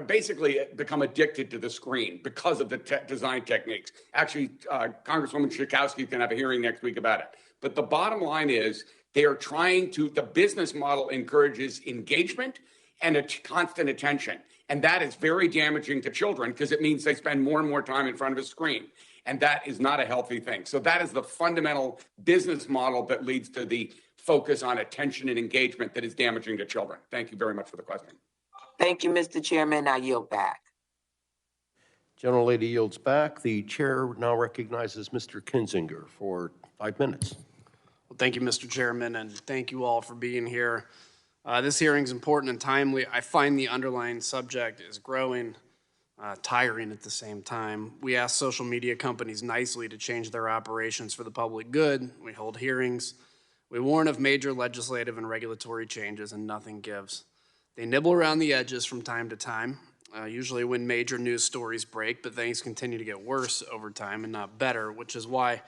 basically become addicted to the screen because of the design techniques. Actually, Congresswoman Schakowsky can have a hearing next week about it. But the bottom line is they are trying to, the business model encourages engagement and a constant attention. And that is very damaging to children because it means they spend more and more time in front of a screen. And that is not a healthy thing. So that is the fundamental business model that leads to the focus on attention and engagement that is damaging to children. Thank you very much for the question. Thank you, Mr. Chairman. I yield back. Gentlelady yields back. The chair now recognizes Mr. Kinzinger for 5 minutes. Well, thank you, Mr. Chairman, and thank you all for being here. This hearing is important and timely. I find the underlying subject is growing, tiring at the same time. We ask social media companies nicely to change their operations for the public good. We hold hearings. We warn of major legislative and regulatory changes, and nothing gives. They nibble around the edges from time to time, usually when major news stories break, but things continue to get worse over time and not better, which is why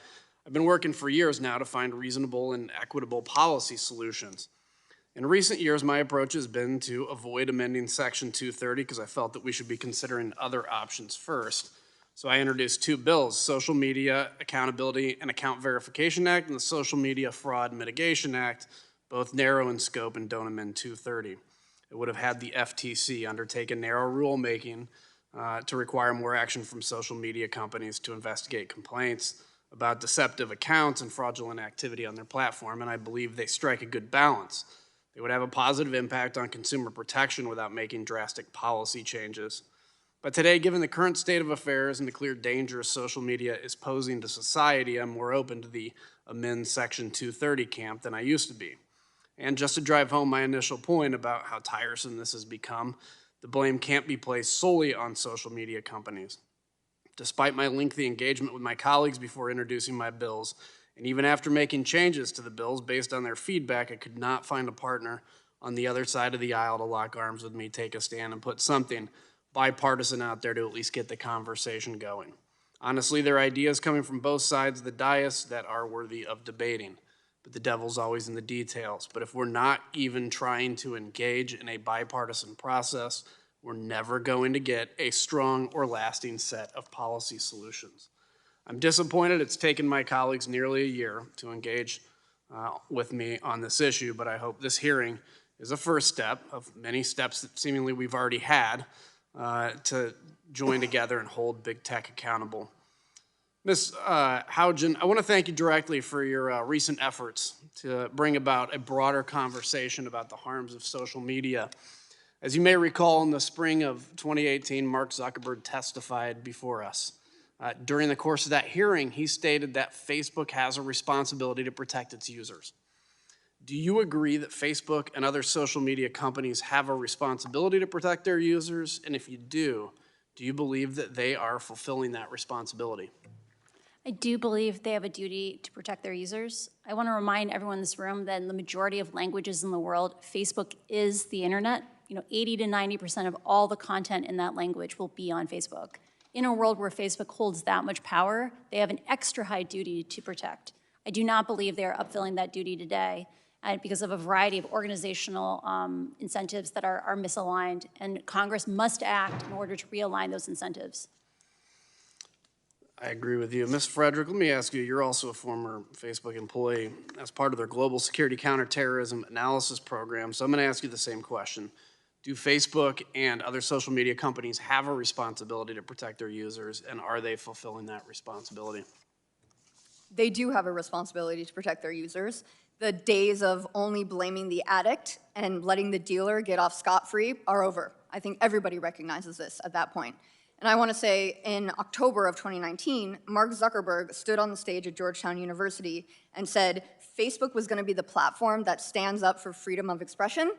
I've been working for years now to find reasonable and equitable policy solutions. In recent years, my approach has been to avoid amending Section 230 because I felt that we should be considering other options first. So I introduced 2 bills, Social Media Accountability and Account Verification Act and the Social Media Fraud Mitigation Act, both narrow in scope and don't amend 230. It would have had the FTC undertake a narrow rulemaking to require more action from social media companies to investigate complaints about deceptive accounts and fraudulent activity on their platform, and I believe they strike a good balance. They would have a positive impact on consumer protection without making drastic policy changes. But today, given the current state of affairs and the clear dangers social media is posing to society, I'm more open to the amend Section 230 camp than I used to be. And just to drive home my initial point about how tiresome this has become, the blame can't be placed solely on social media companies. Despite my lengthy engagement with my colleagues before introducing my bills, and even after making changes to the bills based on their feedback, I could not find a partner on the other side of the aisle to lock arms with me, take a stand, and put something bipartisan out there to at least get the conversation going. Honestly, there are ideas coming from both sides of the dais that are worthy of debating, but the devil's always in the details. But if we're not even trying to engage in a bipartisan process, we're never going to get a strong or lasting set of policy solutions. I'm disappointed it's taken my colleagues nearly a year to engage with me on this issue, but I hope this hearing is a first step of many steps that seemingly we've already had to join together and hold big tech accountable. Ms. Haugen, I want to thank you directly for your recent efforts to bring about a broader conversation about the harms of social media. As you may recall, in the spring of 2018, Mark Zuckerberg testified before us. During the course of that hearing, he stated that Facebook has a responsibility to protect its users. Do you agree that Facebook and other social media companies have a responsibility to protect their users? And if you do you believe that they are fulfilling that responsibility? I do believe they have a duty to protect their users. I want to remind everyone in this room that in the majority of languages in the world, Facebook is the internet. 80 to 90% of all the content in that language will be on Facebook. In a world where Facebook holds that much power, they have an extra high duty to protect. I do not believe they are upfilling that duty today because of a variety of organizational incentives that are misaligned, and Congress must act in order to realign those incentives. I agree with you. Ms. Frederick, let me ask you, you're also a former Facebook employee as part of their Global Security Counterterrorism Analysis Program, so I'm going to ask you the same question. Do Facebook and other social media companies have a responsibility to protect their users, and are they fulfilling that responsibility? They do have a responsibility to protect their users. The days of only blaming the addict and letting the dealer get off scot-free are over. I think everybody recognizes this at that point. And I want to say in October of 2019, Mark Zuckerberg stood on the stage at Georgetown University and said Facebook was going to be the platform that stands up for freedom of expression.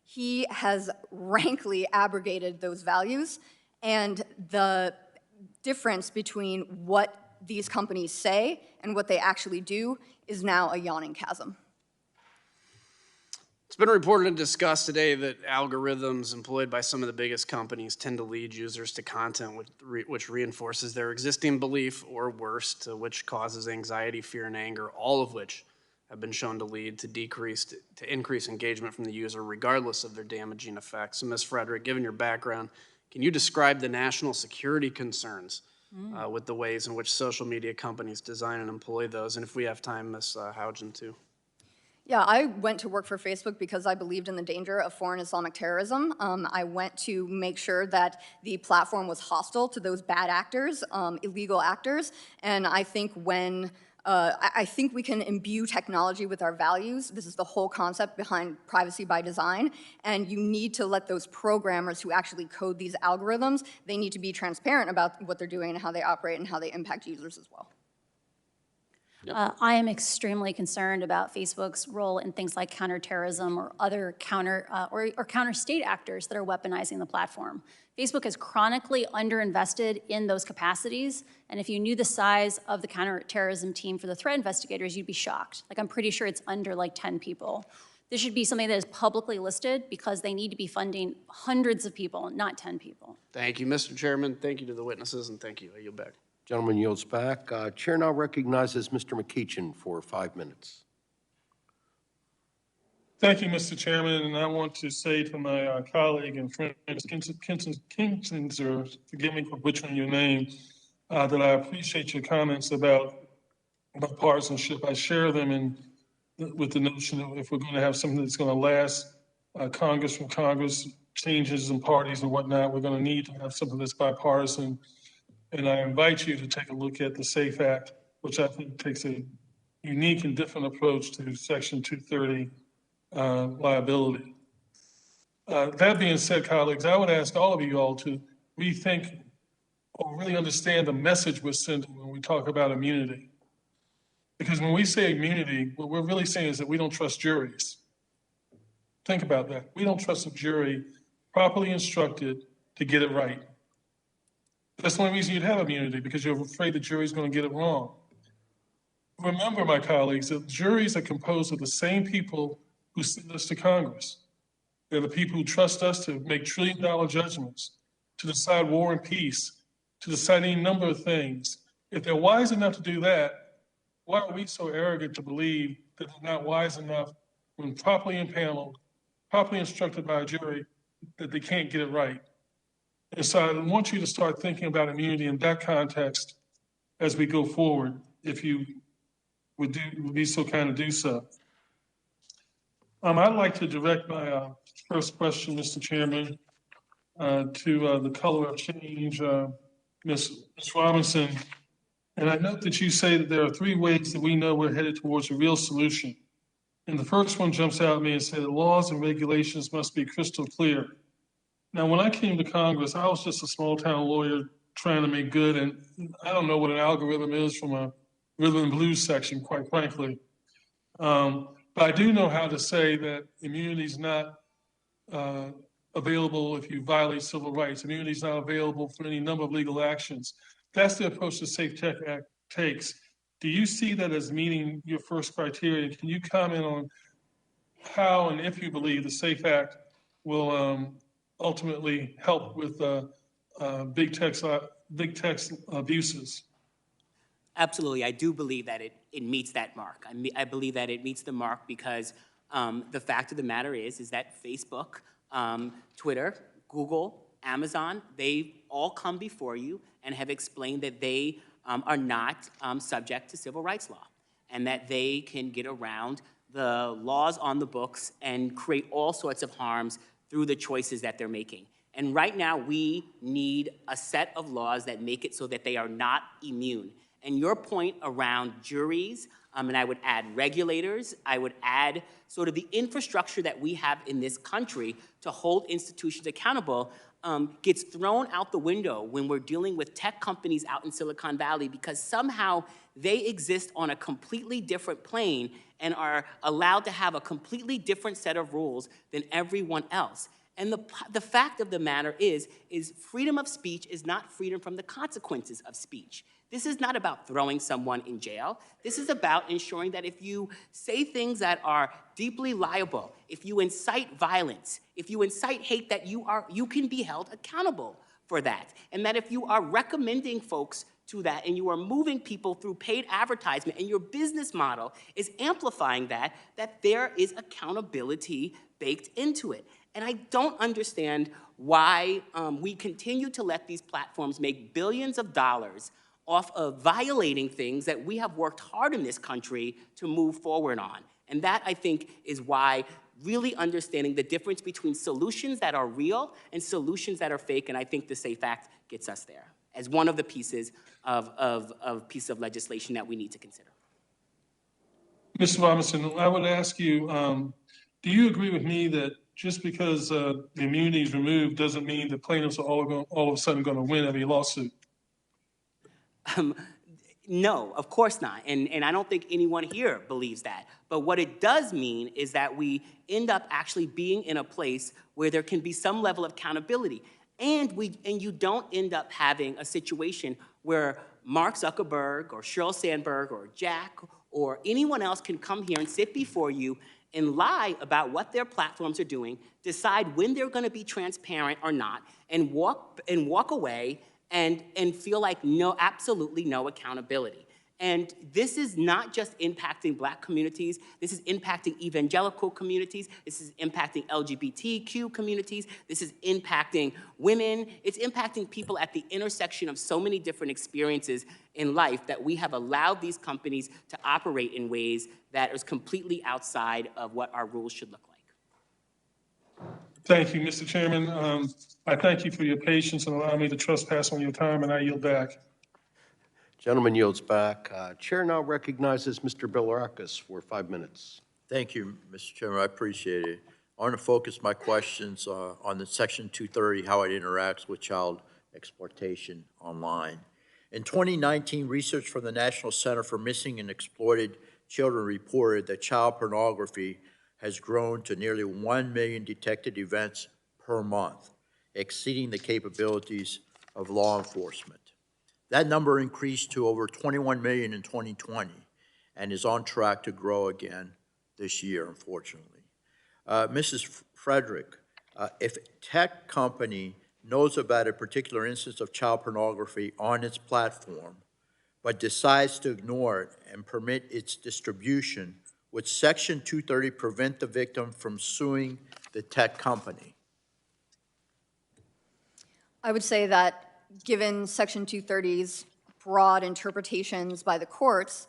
He has rankly abrogated those values, and the difference between what these companies say and what they actually do is now a yawning chasm. It's been reported and discussed today that algorithms employed by some of the biggest companies tend to lead users to content which reinforces their existing belief, or worse, to which causes anxiety, fear, and anger, all of which have been shown to lead to increase engagement from the user regardless of their damaging effects. So Ms. Frederick, given your background, can you describe the national security concerns with the ways in which social media companies design and employ those? And if we have time, Ms. Haugen, too. Yeah, I went to work for Facebook because I believed in the danger of foreign Islamic terrorism. I went to make sure that the platform was hostile to those bad actors, illegal actors, and I think I think we can imbue technology with our values. This is the whole concept behind privacy by design, and you need to let those programmers who actually code these algorithms, they need to be transparent about what they're doing and how they operate and how they impact users as well. I am extremely concerned about Facebook's role in things like counterterrorism or other counter-state actors that are weaponizing the platform. Facebook is chronically underinvested in those capacities, and if you knew the size of the counterterrorism team for the threat investigators, you'd be shocked. Like, I'm pretty sure it's under like 10 people. This should be something that is publicly listed because they need to be funding hundreds of people, not 10 people. Thank you, Mr. Chairman. Thank you to the witnesses, and thank you. I yield back. Gentleman yields back. Chair now recognizes Mr. McEachin for 5 minutes. Thank you, Mr. Chairman, and I want to say to my colleague and friend, Kinsinzer, forgive me for butchering your name, that I appreciate your comments about partisanship. I share them with the notion that if we're going to have something that's going to last, Congress from Congress, changes in parties and whatnot, we're going to need to have something that's bipartisan. And I invite you to take a look at the SAFE Act, which I think takes a unique and different approach to Section 230 liability. That being said, colleagues, I would ask all of you all to rethink or really understand the message we're sending when we talk about immunity. Because when we say immunity, what we're really saying is that we don't trust juries. Think about that. We don't trust a jury properly instructed to get it right. That's the only reason you'd have immunity, because you're afraid the jury's going to get it wrong. Remember, my colleagues, that juries are composed of the same people who send us to Congress. They're the people who trust us to make trillion-dollar judgments, to decide war and peace, to decide any number of things. If they're wise enough to do that, why are we so arrogant to believe that they're not wise enough, when properly impaneled, properly instructed by a jury, that they can't get it right? And so I want you to start thinking about immunity in that context as we go forward, if you would be so kind to do so. I'd like to direct my first question, Mr. Chairman, to the color of change, Ms. Robinson. And I note that you say that there are 3 ways that we know we're headed towards a real solution. And the first one jumps out at me and says that laws and regulations must be crystal clear. Now, when I came to Congress, I was just a small-town lawyer trying to make good, and I don't know what an algorithm is from a rhythm and blues section, quite frankly. But I do know how to say that immunity is not available if you violate civil rights. Immunity is not available for any number of legal actions. That's the approach the Safe Tech Act takes. Do you see that as meeting your first criteria? Can you comment on how and if you believe the Safe Act will ultimately help with big tech abuses? Absolutely, I do believe that it meets that mark. I believe that it meets the mark because the fact of the matter is that Facebook, Twitter, Google, Amazon, they've all come before you and have explained that they are not subject to civil rights law, and that they can get around the laws on the books and create all sorts of harms through the choices that they're making. And right now, we need a set of laws that make it so that they are not immune. And your point around juries, and I would add regulators, I would add sort of the infrastructure that we have in this country to hold institutions accountable, gets thrown out the window when we're dealing with tech companies out in Silicon Valley, because somehow they exist on a completely different plane and are allowed to have a completely different set of rules than everyone else. And the fact of the matter is freedom of speech is not freedom from the consequences of speech. This is not about throwing someone in jail. This is about ensuring that if you say things that are deeply liable, if you incite violence, if you incite hate, that you can be held accountable for that. And that if you are recommending folks to that and you are moving people through paid advertisement and your business model is amplifying that there is accountability baked into it. And I don't understand why we continue to let these platforms make billions of dollars off of violating things that we have worked hard in this country to move forward on. And that, I think, is why really understanding the difference between solutions that are real and solutions that are fake, and I think the SAFE Act gets us there as one of the pieces of piece of legislation that we need to consider. Mr. Robinson, I would ask you, do you agree with me that just because the immunity is removed doesn't mean the plaintiffs are all of a sudden going to win every lawsuit? No, of course not. And I don't think anyone here believes that. But what it does mean is that we end up actually being in a place where there can be some level of accountability. And you don't end up having a situation where Mark Zuckerberg or Sheryl Sandberg or Jack or anyone else can come here and sit before you and lie about what their platforms are doing, decide when they're going to be transparent or not, and walk away and feel like absolutely no accountability. And this is not just impacting Black communities, this is impacting evangelical communities, this is impacting LGBTQ communities, this is impacting women, it's impacting people at the intersection of so many different experiences in life that we have allowed these companies to operate in ways that is completely outside of what our rules should look like. Thank you, Mr. Chairman. I thank you for your patience and allowing me to trespass on your time, and I yield back. Gentleman yields back. Chair now recognizes Mr. Bilirakis for 5 minutes. Thank you, Mr. Chairman. I appreciate it. I want to focus my questions on the Section 230, how it interacts with child exploitation online. In 2019, research from the National Center for Missing and Exploited Children reported that child pornography has grown to nearly 1 million detected events per month, exceeding the capabilities of law enforcement. That number increased to over 21 million in 2020 and is on track to grow again this year, unfortunately. Mrs. Frederick, if a tech company knows about a particular instance of child pornography on its platform, but decides to ignore it and permit its distribution, would Section 230 prevent the victim from suing the tech company? I would say that given Section 230's broad interpretations by the courts,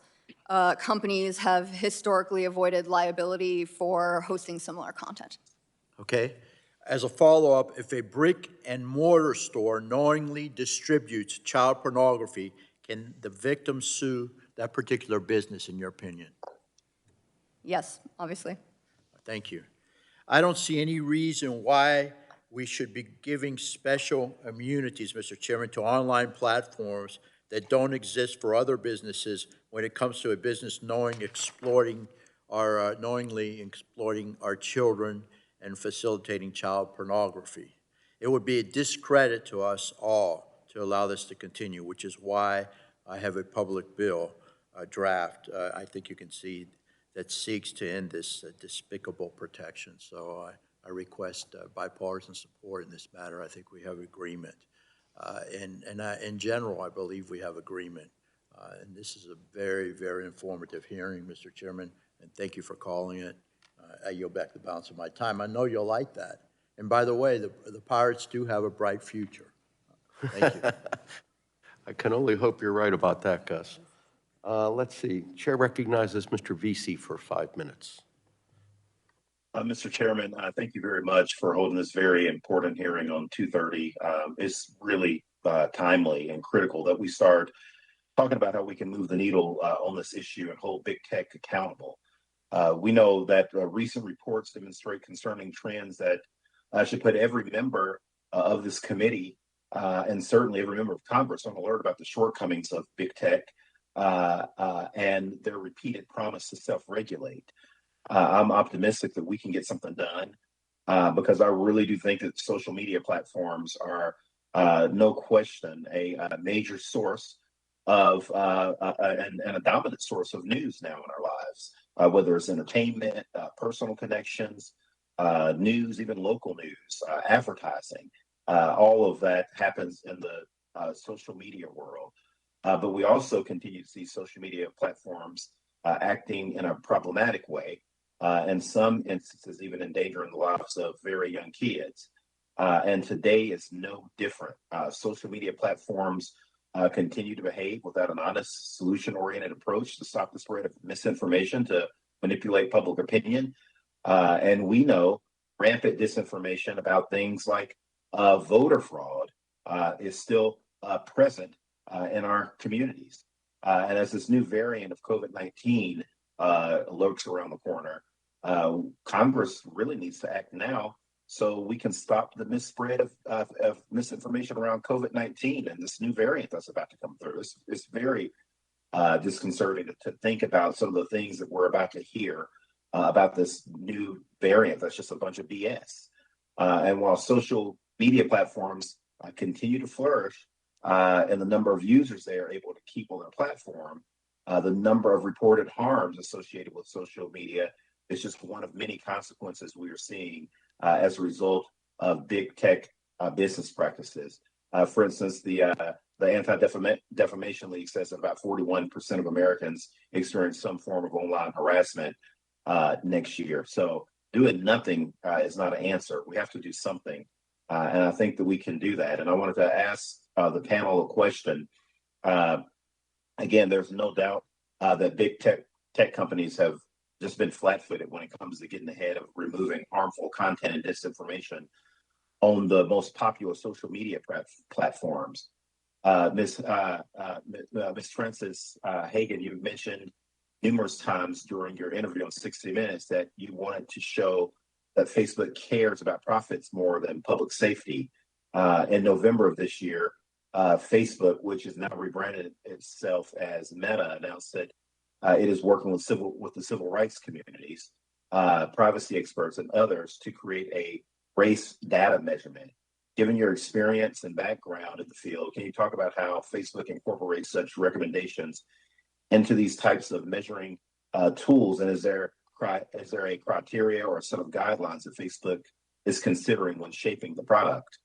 companies have historically avoided liability for hosting similar content. Okay. As a follow-up, if a brick and mortar store knowingly distributes child pornography, can the victim sue that particular business, in your opinion? Yes, obviously. Thank you. I don't see any reason why we should be giving special immunities, Mr. Chairman, to online platforms that don't exist for other businesses when it comes to a business knowingly exploiting our children and facilitating child pornography. It would be a discredit to us all to allow this to continue, which is why I have a public bill draft, I think you can see, that seeks to end this despicable protection. So I request bipartisan support in this matter. I think we have agreement. In general, I believe we have agreement. And this is a very, very informative hearing, Mr. Chairman, and thank you for calling it. I yield back the balance of my time. I know you'll like that. And by the way, the Pirates do have a bright future. Thank you. I can only hope you're right about that, Gus. Let's see. Chair recognizes Mr. Vesey for 5 minutes. Mr. Chairman, thank you very much for holding this very important hearing on 230. It's really timely and critical that we start talking about how we can move the needle on this issue and hold big tech accountable. We know that recent reports demonstrate concerning trends that should put every member of this committee and certainly every member of Congress on alert about the shortcomings of big tech and their repeated promise to self-regulate. I'm optimistic that we can get something done because I really do think that social media platforms are no question a major source of and a dominant source of news now in our lives, whether it's entertainment, personal connections, news, even local news, advertising. All of that happens in the social media world. But we also continue to see social media platforms acting in a problematic way. In some instances, even endangering the lives of very young kids. And today is no different. Social media platforms continue to behave without an honest, solution-oriented approach to stop the spread of misinformation, to manipulate public opinion. And we know rampant disinformation about things like voter fraud is still present in our communities. And as this new variant of COVID-19 lurks around the corner, Congress really needs to act now so we can stop the misspread of misinformation around COVID-19 and this new variant that's about to come through. It's very disconcerting to think about some of the things that we're about to hear about this new variant that's just a bunch of BS. And while social media platforms continue to flourish and the number of users they are able to keep on their platform, the number of reported harms associated with social media is just one of many consequences we are seeing as a result of big tech business practices. For instance, the Anti-Defamation League says that about 41% of Americans experience some form of online harassment next year. So doing nothing is not an answer. We have to do something. And I think that we can do that. And I wanted to ask the panel a question. Again, there's no doubt that big tech companies have just been flat-footed when it comes to getting ahead of removing harmful content and disinformation on the most popular social media platforms. Ms. Frances Haugen, you mentioned numerous times during your interview on 60 Minutes that you wanted to show that Facebook cares about profits more than public safety. In November of this year, Facebook, which has now rebranded itself as Meta, announced that it is working with the civil rights communities, privacy experts, and others to create a race data measurement. Given your experience and background in the field, can you talk about how Facebook incorporates such recommendations into these types of measuring tools? And is there a criteria or a set of guidelines that Facebook is considering when shaping the product?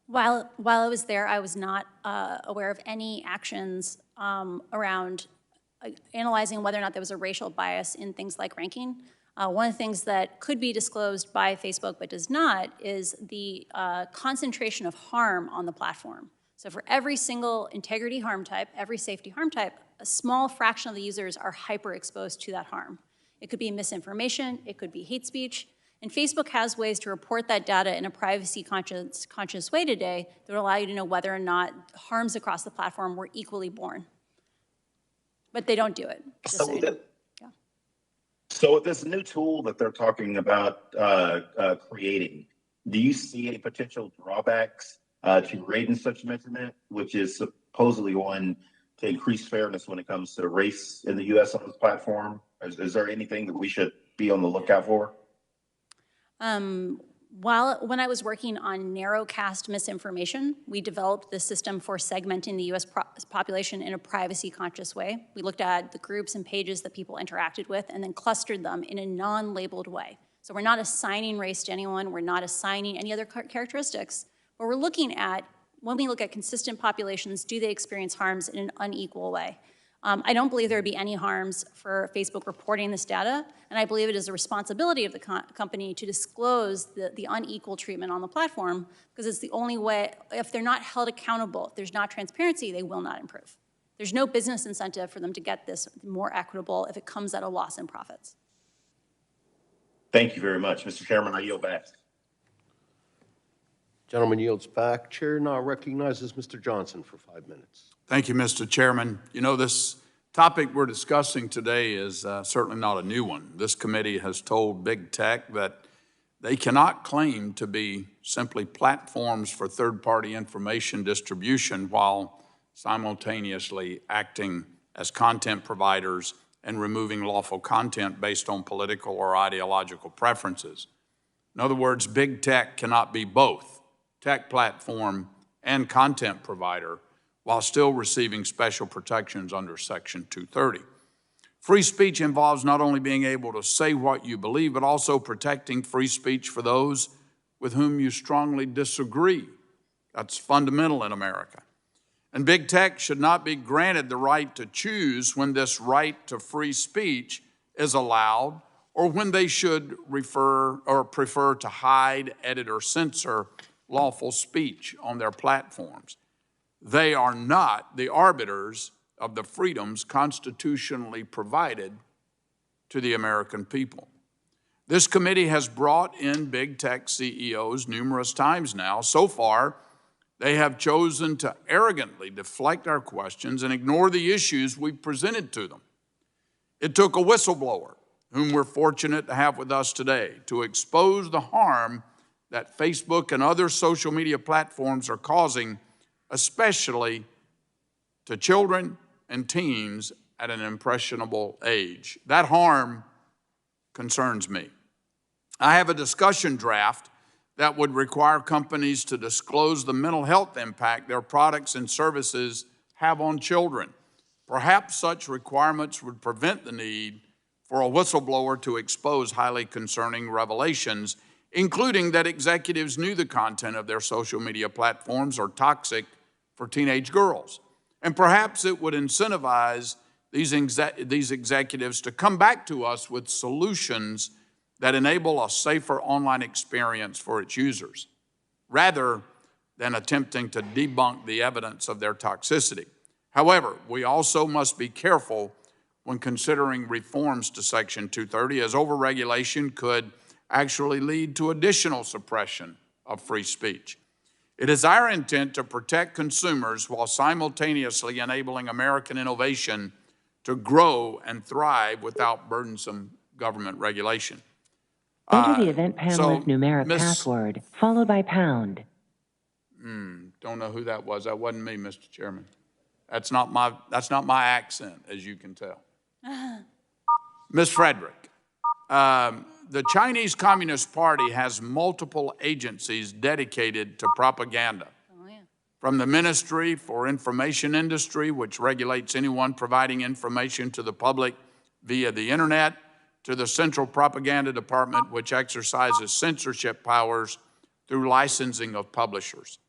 While I was there, I was not aware of any actions around analyzing whether or not there was a racial bias in things like ranking. One of the things that could be disclosed by Facebook but does not is the concentration of harm on the platform. So for every single integrity harm type, every safety harm type, a small fraction of the users are hyper-exposed to that harm. It could be misinformation, it could be hate speech, and Facebook has ways to report that data in a privacy-conscious way today that will allow you to know whether or not harms across the platform were equally borne. But they don't do it. So with this new tool that they're talking about creating, do you see any potential drawbacks to creating such measurement, which is supposedly one to increase fairness when it comes to race in the U.S. on this platform? Is there anything that we should be on the lookout for? When I was working on narrowcast misinformation, we developed the system for segmenting the U.S. population in a privacy-conscious way. We looked at the groups and pages that people interacted with and then clustered them in a non-labeled way. So we're not assigning race to anyone, we're not assigning any other characteristics, but we're looking at, when we look at consistent populations, do they experience harms in an unequal way? I don't believe there would be any harms for Facebook reporting this data, and I believe it is a responsibility of the company to disclose the unequal treatment on the platform, because it's the only way. If they're not held accountable, if there's not transparency, they will not improve. There's no business incentive for them to get this more equitable if it comes at a loss in profits. Thank you very much. Mr. Chairman, I yield back. Gentleman yields back. Chair now recognizes Mr. Johnson for 5 minutes. Thank you, Mr. Chairman. You know, this topic we're discussing today is certainly not a new one. This committee has told big tech that they cannot claim to be simply platforms for third-party information distribution while simultaneously acting as content providers and removing lawful content based on political or ideological preferences. In other words, big tech cannot be both tech platform and content provider while still receiving special protections under Section 230. Free speech involves not only being able to say what you believe, but also protecting free speech for those with whom you strongly disagree. That's fundamental in America. And big tech should not be granted the right to choose when this right to free speech is allowed or when they should prefer to hide, edit, or censor lawful speech on their platforms. They are not the arbiters of the freedoms constitutionally provided to the American people. This committee has brought in big tech CEOs numerous times now. So far, they have chosen to arrogantly deflect our questions and ignore the issues we've presented to them. It took a whistleblower, whom we're fortunate to have with us today, to expose the harm that Facebook and other social media platforms are causing, especially to children and teens at an impressionable age. That harm concerns me. I have a discussion draft that would require companies to disclose the mental health impact their products and services have on children. Perhaps such requirements would prevent the need for a whistleblower to expose highly concerning revelations, including that executives knew the content of their social media platforms are toxic for teenage girls. And perhaps it would incentivize these executives to come back to us with solutions that enable a safer online experience for its users, rather than attempting to debunk the evidence of their toxicity. However, we also must be careful when considering reforms to Section 230, as overregulation could actually lead to additional suppression of free speech. It is our intent to protect consumers while simultaneously enabling American innovation to grow and thrive without burdensome government regulation. Enter the event panelist numeric password, followed by pound. Don't know who that was. That wasn't me, Mr. Chairman. That's not my accent, as you can tell. Ms. Frederick, the Chinese Communist Party has multiple agencies dedicated to propaganda. From the Ministry for Information Industry, which regulates anyone providing information to the public via the internet, to the Central Propaganda Department, which exercises censorship powers through licensing of publishers.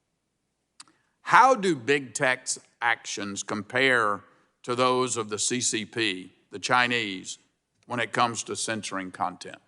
How do big tech's actions compare to those of the CCP, the Chinese, when it comes to censoring content?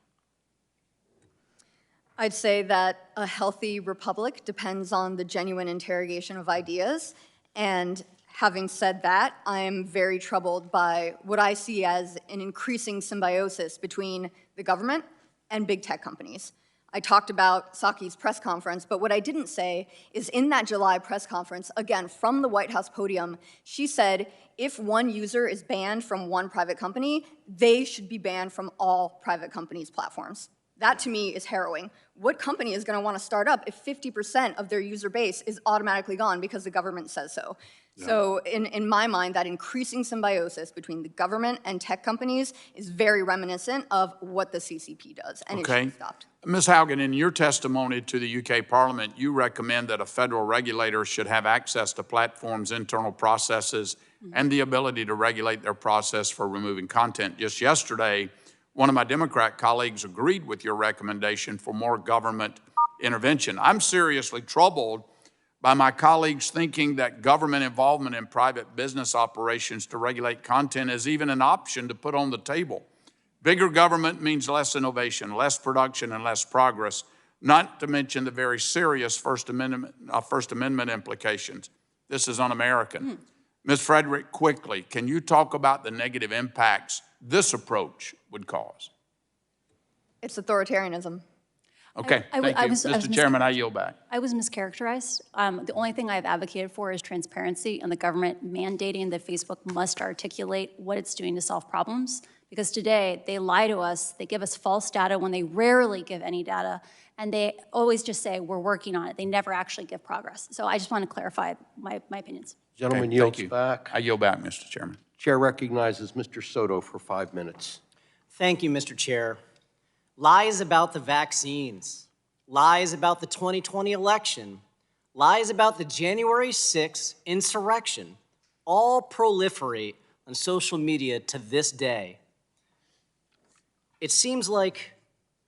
I'd say that a healthy republic depends on the genuine interrogation of ideas. And having said that, I am very troubled by what I see as an increasing symbiosis between the government and big tech companies. I talked about Psaki's press conference, but what I didn't say is in that July press conference, again, from the White House podium, she said, if one user is banned from one private company, they should be banned from all private companies' platforms. That, to me, is harrowing. What company is going to want to start up if 50% of their user base is automatically gone because the government says so? Yeah. So in my mind, that increasing symbiosis between the government and tech companies is very reminiscent of what the CCP does, and it should be stopped. Ms. Haugen, in your testimony to the UK Parliament, you recommend that a federal regulator should have access to platforms' internal processes and the ability to regulate their process for removing content. Just yesterday, one of my Democrat colleagues agreed with your recommendation for more government intervention. I'm seriously troubled by my colleagues thinking that government involvement in private business operations to regulate content is even an option to put on the table. Bigger government means less innovation, less production, and less progress, not to mention the very serious First Amendment implications. This is un-American. Ms. Frederick, quickly, can you talk about the negative impacts this approach would cause? It's authoritarianism. Okay, I thank you. was Mr. Chairman, I yield back. I was mischaracterized. The only thing I've advocated for is transparency and the government mandating that Facebook must articulate what it's doing to solve problems. Because today, they lie to us, they give us false data when they rarely give any data, and they always just say, we're working on it. They never actually give progress. So I just want to clarify my opinions. Gentleman Okay, yields thank you. back. I yield back, Mr. Chairman. Chair recognizes Mr. Soto for 5 minutes. Thank you, Mr. Chair. Lies about the vaccines, lies about the 2020 election, lies about the January 6th insurrection all proliferate on social media to this day. It seems like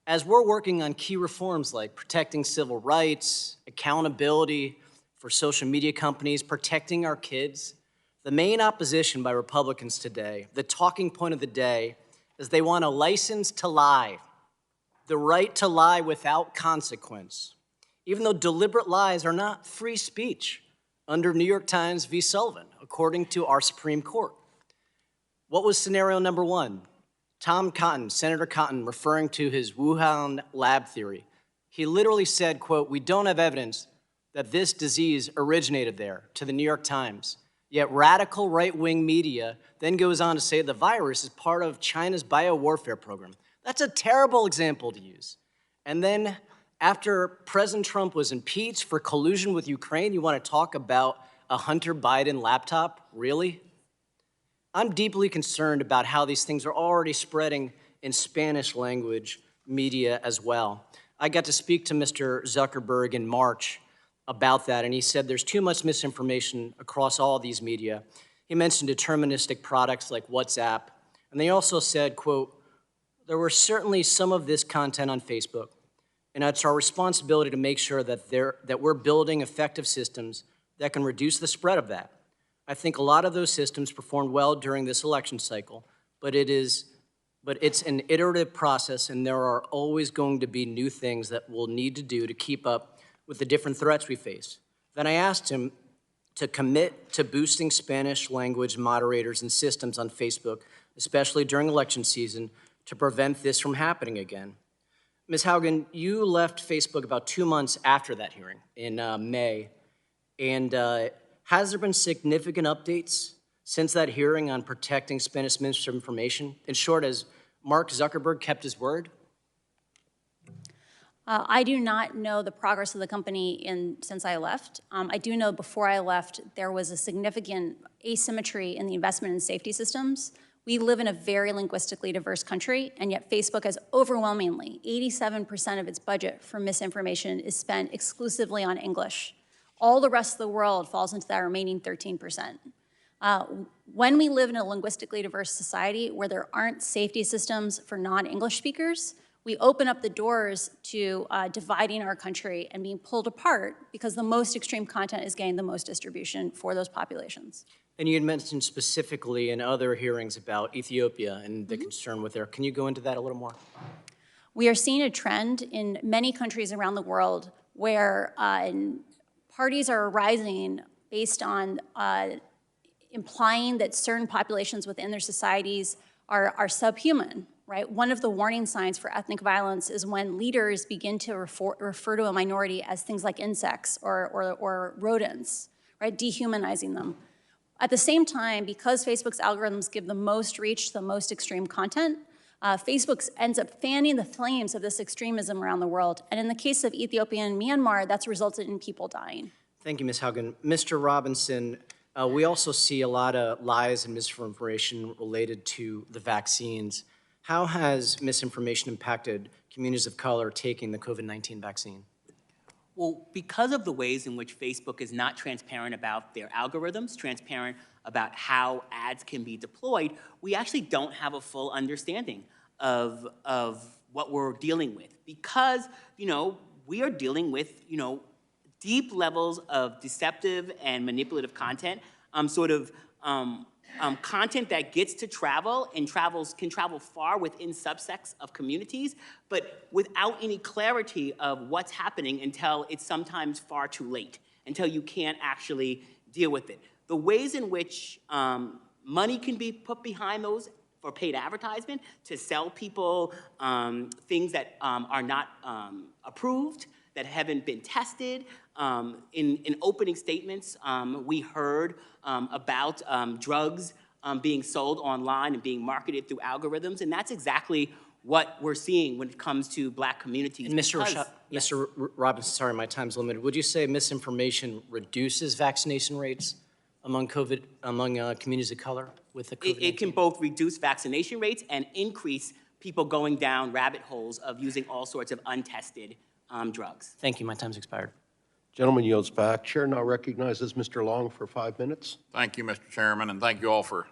as we're working on key reforms like protecting civil rights, accountability for social media companies, protecting our kids, the main opposition by Republicans today, the talking point of the day, is they want a license to lie, the right to lie without consequence, even though deliberate lies are not free speech under New York Times v. Sullivan, according to our Supreme Court. What was scenario number one? Tom Cotton, Senator Cotton, referring to his Wuhan lab theory. He literally said, quote, "We don't have evidence that this disease originated there," to the New York Times. Yet radical right-wing media then goes on to say the virus is part of China's biowarfare program. That's a terrible example to use. And then after President Trump was impeached for collusion with Ukraine, you want to talk about a Hunter Biden laptop? Really? I'm deeply concerned about how these things are already spreading in Spanish language media as well. I got to speak to Mr. Zuckerberg in March about that, and he said there's too much misinformation across all these media. He mentioned deterministic products like WhatsApp, and they also said, quote, "There were certainly some of this content on Facebook, and it's our responsibility to make sure that we're building effective systems that can reduce the spread of that. I think a lot of those systems performed well during this election cycle, but it's an iterative process, and there are always going to be new things that we'll need to do to keep up with the different threats we face." Then I asked him to commit to boosting Spanish language moderators and systems on Facebook, especially during election season, to prevent this from happening again. Ms. Haugen, you left Facebook about 2 months after that hearing in May, and has there been significant updates since that hearing on protecting Spanish misinformation? In short, has Mark Zuckerberg kept his word? I do not know the progress of the company since I left. I do know before I left, there was a significant asymmetry in the investment in safety systems. We live in a very linguistically diverse country, and yet Facebook has overwhelmingly, 87% of its budget for misinformation is spent exclusively on English. All the rest of the world falls into that remaining 13%. When we live in a linguistically diverse society where there aren't safety systems for non-English speakers, we open up the doors to dividing our country and being pulled apart because the most extreme content is getting the most distribution for those populations. And you had mentioned specifically in other hearings about Ethiopia and the concern with there. Can you go into that a little more? We are seeing a trend in many countries around the world where parties are arising based on implying that certain populations within their societies are subhuman, right? One of the warning signs for ethnic violence is when leaders begin to refer to a minority as things like insects or rodents, right? Dehumanizing them. At the same time, because Facebook's algorithms give the most reach to the most extreme content, Facebook ends up fanning the flames of this extremism around the world. And in the case of Ethiopia and Myanmar, that's resulted in people dying. Thank you, Ms. Haugen. Mr. Robinson, we also see a lot of lies and misinformation related to the vaccines. How has misinformation impacted communities of color taking the COVID-19 vaccine? Well, because of the ways in which Facebook is not transparent about their algorithms, transparent about how ads can be deployed, we actually don't have a full understanding of what we're dealing with. Because, we are dealing with, deep levels of deceptive and manipulative content, content that gets to travel and can travel far within subsects of communities, but without any clarity of what's happening until it's sometimes far too late, until you can't actually deal with it. The ways in which money can be put behind those for paid advertisement to sell people things that are not approved, that haven't been tested. In opening statements, we heard about drugs being sold online and being marketed through algorithms, and that's exactly what we're seeing when it comes to Black communities. And Mr. Robinson, sorry, my time's limited. Would you say misinformation reduces vaccination rates among communities of color with the COVID-19? It can both reduce vaccination rates and increase people going down rabbit holes of using all sorts of untested drugs. Thank you. My time's expired. Gentleman yields back. Chair now recognizes Mr. Long for 5 minutes. Thank you, Mr. Chairman, and thank you all for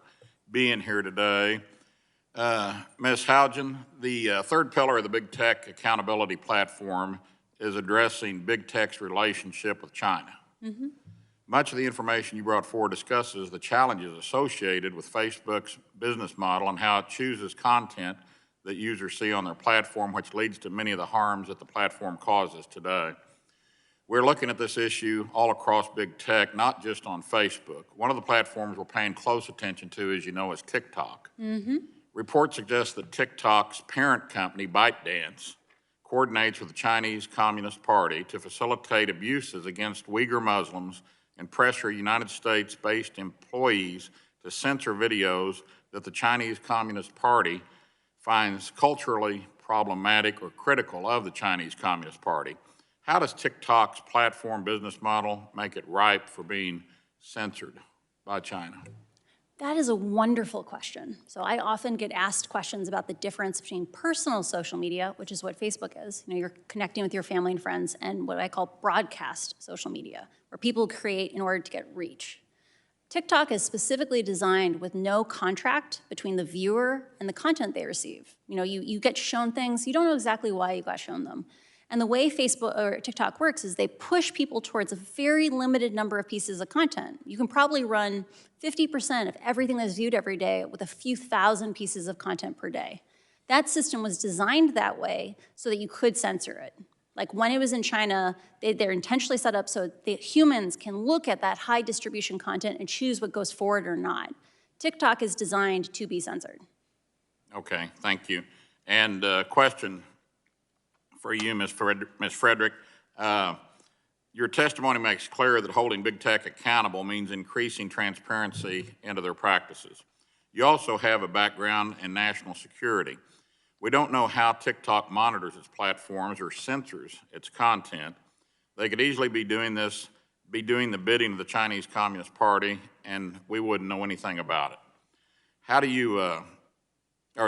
being here today. Ms. Haugen, the third pillar of the Big Tech Accountability Platform is addressing Big Tech's relationship with China. Mm-hmm. Much of the information you brought forward discusses the challenges associated with Facebook's business model and how it chooses content that users see on their platform, which leads to many of the harms that the platform causes today. We're looking at this issue all across Big Tech, not just on Facebook. One of the platforms we're paying close attention to, as you know, is TikTok. Mm-hmm. Reports suggest that TikTok's parent company, ByteDance, coordinates with the Chinese Communist Party to facilitate abuses against Uyghur Muslims and pressure United States-based employees to censor videos that the Chinese Communist Party finds culturally problematic or critical of the Chinese Communist Party. How does TikTok's platform business model make it ripe for being censored by China? That is a wonderful question. So I often get asked questions about the difference between personal social media, which is what Facebook is. You're connecting with your family and friends, and what I call broadcast social media, where people create in order to get reach. TikTok is specifically designed with no contract between the viewer and the content they receive. You get shown things, you don't know exactly why you got shown them. And the way Facebook or TikTok works is they push people towards a very limited number of pieces of content. You can probably run 50% of everything that's viewed every day with a few thousand pieces of content per day. That system was designed that way so that you could censor it. Like when it was in China, they're intentionally set up so that humans can look at that high distribution content and choose what goes forward or not. TikTok is designed to be censored. Okay, thank you. And question for you, Ms. Frederick. Your testimony makes clear that holding Big Tech accountable means increasing transparency into their practices. You also have a background in national security. We don't know how TikTok monitors its platforms or censors its content. They could easily be doing the bidding of the Chinese Communist Party, and we wouldn't know anything about it. How do you,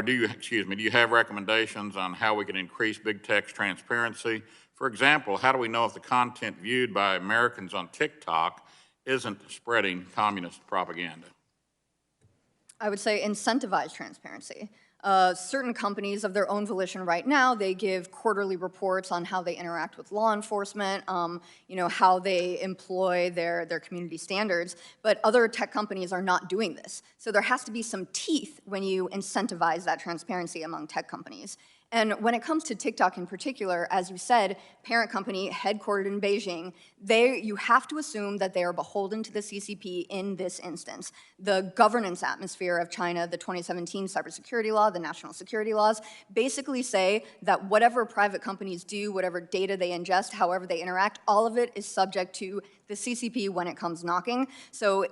do you have recommendations on how we can increase Big Tech's transparency? For example, how do we know if the content viewed by Americans on TikTok isn't spreading communist propaganda? I would say incentivize transparency. Certain companies of their own volition right now, they give quarterly reports on how they interact with law enforcement, how they employ their community standards, but other tech companies are not doing this. So there has to be some teeth when you incentivize that transparency among tech companies. And when it comes to TikTok in particular, as you said, parent company headquartered in Beijing, you have to assume that they are beholden to the CCP in this instance. The governance atmosphere of China, the 2017 cybersecurity law, the national security laws, basically say that whatever private companies do, whatever data they ingest, however they interact, all of it is subject to the CCP when it comes knocking. So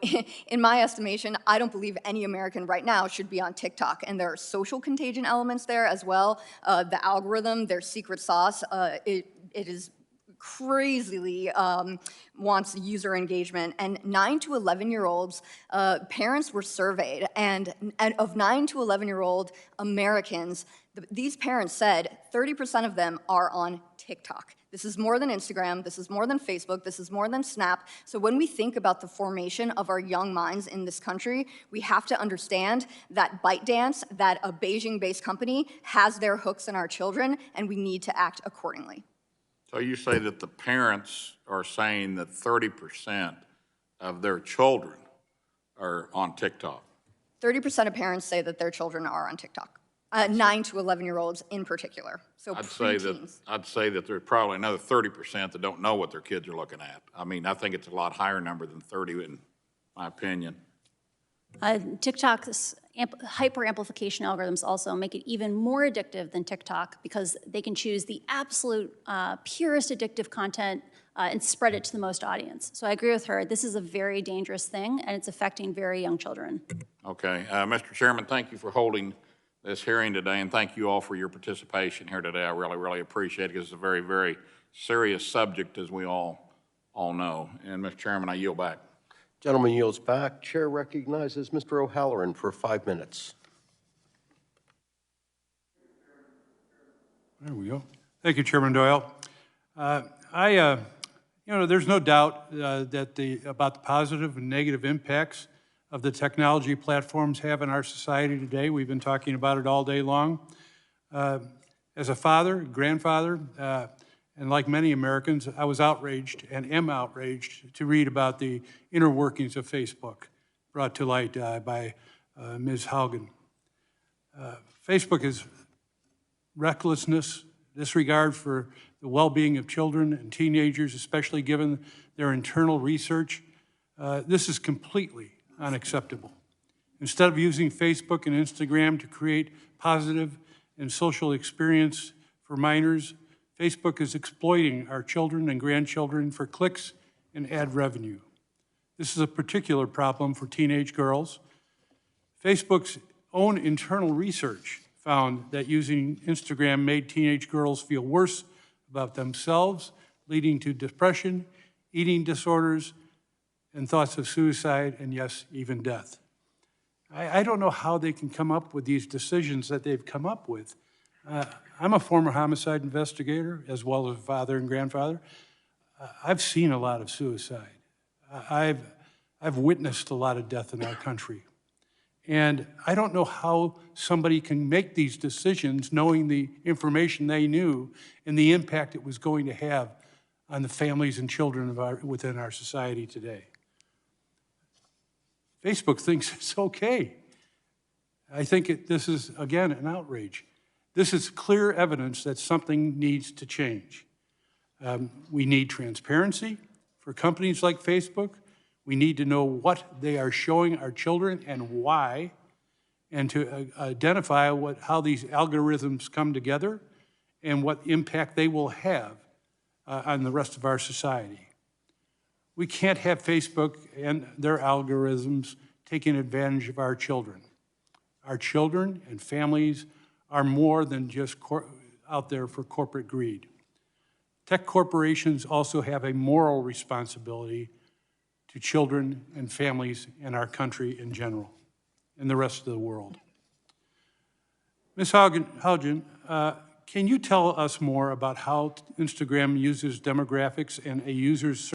in my estimation, I don't believe any American right now should be on TikTok. And there are social contagion elements there as well. The algorithm, their secret sauce, it is crazily wants user engagement. And 9 to 11-year-olds, parents were surveyed. And of 9 to 11-year-old Americans, these parents said 30% of them are on TikTok. This is more than Instagram, this is more than Facebook, this is more than Snap. So when we think about the formation of our young minds in this country, we have to understand that ByteDance, that a Beijing-based company, has their hooks in our children, and we need to act accordingly. So you say that the parents are saying that 30% of their children are on TikTok. 30% of parents say that their children are on TikTok. 9 to 11-year-olds in particular. So I'd say that there's probably another 30% that don't know what their kids are looking at. I mean, I think it's a lot higher number than 30 in my opinion. TikTok's hyper-amplification algorithms also make it even more addictive than TikTok because they can choose the absolute purest addictive content and spread it to the most audience. So I agree with her. This is a very dangerous thing, and it's affecting very young children. Okay. Mr. Chairman, thank you for holding this hearing today, and thank you all for your participation here today. I really, really appreciate it because it's a very, very serious subject, as we all know. And, Mr. Chairman, I yield back. Gentleman yields back. Chair recognizes Mr. O'Halloran for 5 minutes. There we go. Thank you, Chairman Doyle. There's no doubt that about the positive and negative impacts of the technology platforms have in our society today. We've been talking about it all day long. As a father, grandfather, and like many Americans, I was outraged and am outraged to read about the inner workings of Facebook brought to light by Ms. Haugen. Facebook is recklessness, disregard for the well-being of children and teenagers, especially given their internal research. This is completely unacceptable. Instead of using Facebook and Instagram to create positive and social experience for minors, Facebook is exploiting our children and grandchildren for clicks and ad revenue. This is a particular problem for teenage girls. Facebook's own internal research found that using Instagram made teenage girls feel worse about themselves, leading to depression, eating disorders, and thoughts of suicide, and yes, even death. I don't know how they can come up with these decisions that they've come up with. I'm a former homicide investigator, as well as father and grandfather. I've seen a lot of suicide. I've witnessed a lot of death in our country. And I don't know how somebody can make these decisions knowing the information they knew and the impact it was going to have on the families and children within our society today. Facebook thinks it's okay. I think this is, again, an outrage. This is clear evidence that something needs to change. We need transparency for companies like Facebook. We need to know what they are showing our children and why, and to identify how these algorithms come together and what impact they will have on the rest of our society. We can't have Facebook and their algorithms taking advantage of our children. Our children and families are more than just out there for corporate greed. Tech corporations also have a moral responsibility to children and families in our country in general and the rest of the world. Ms. Haugen, can you tell us more about how Instagram uses demographics and a user's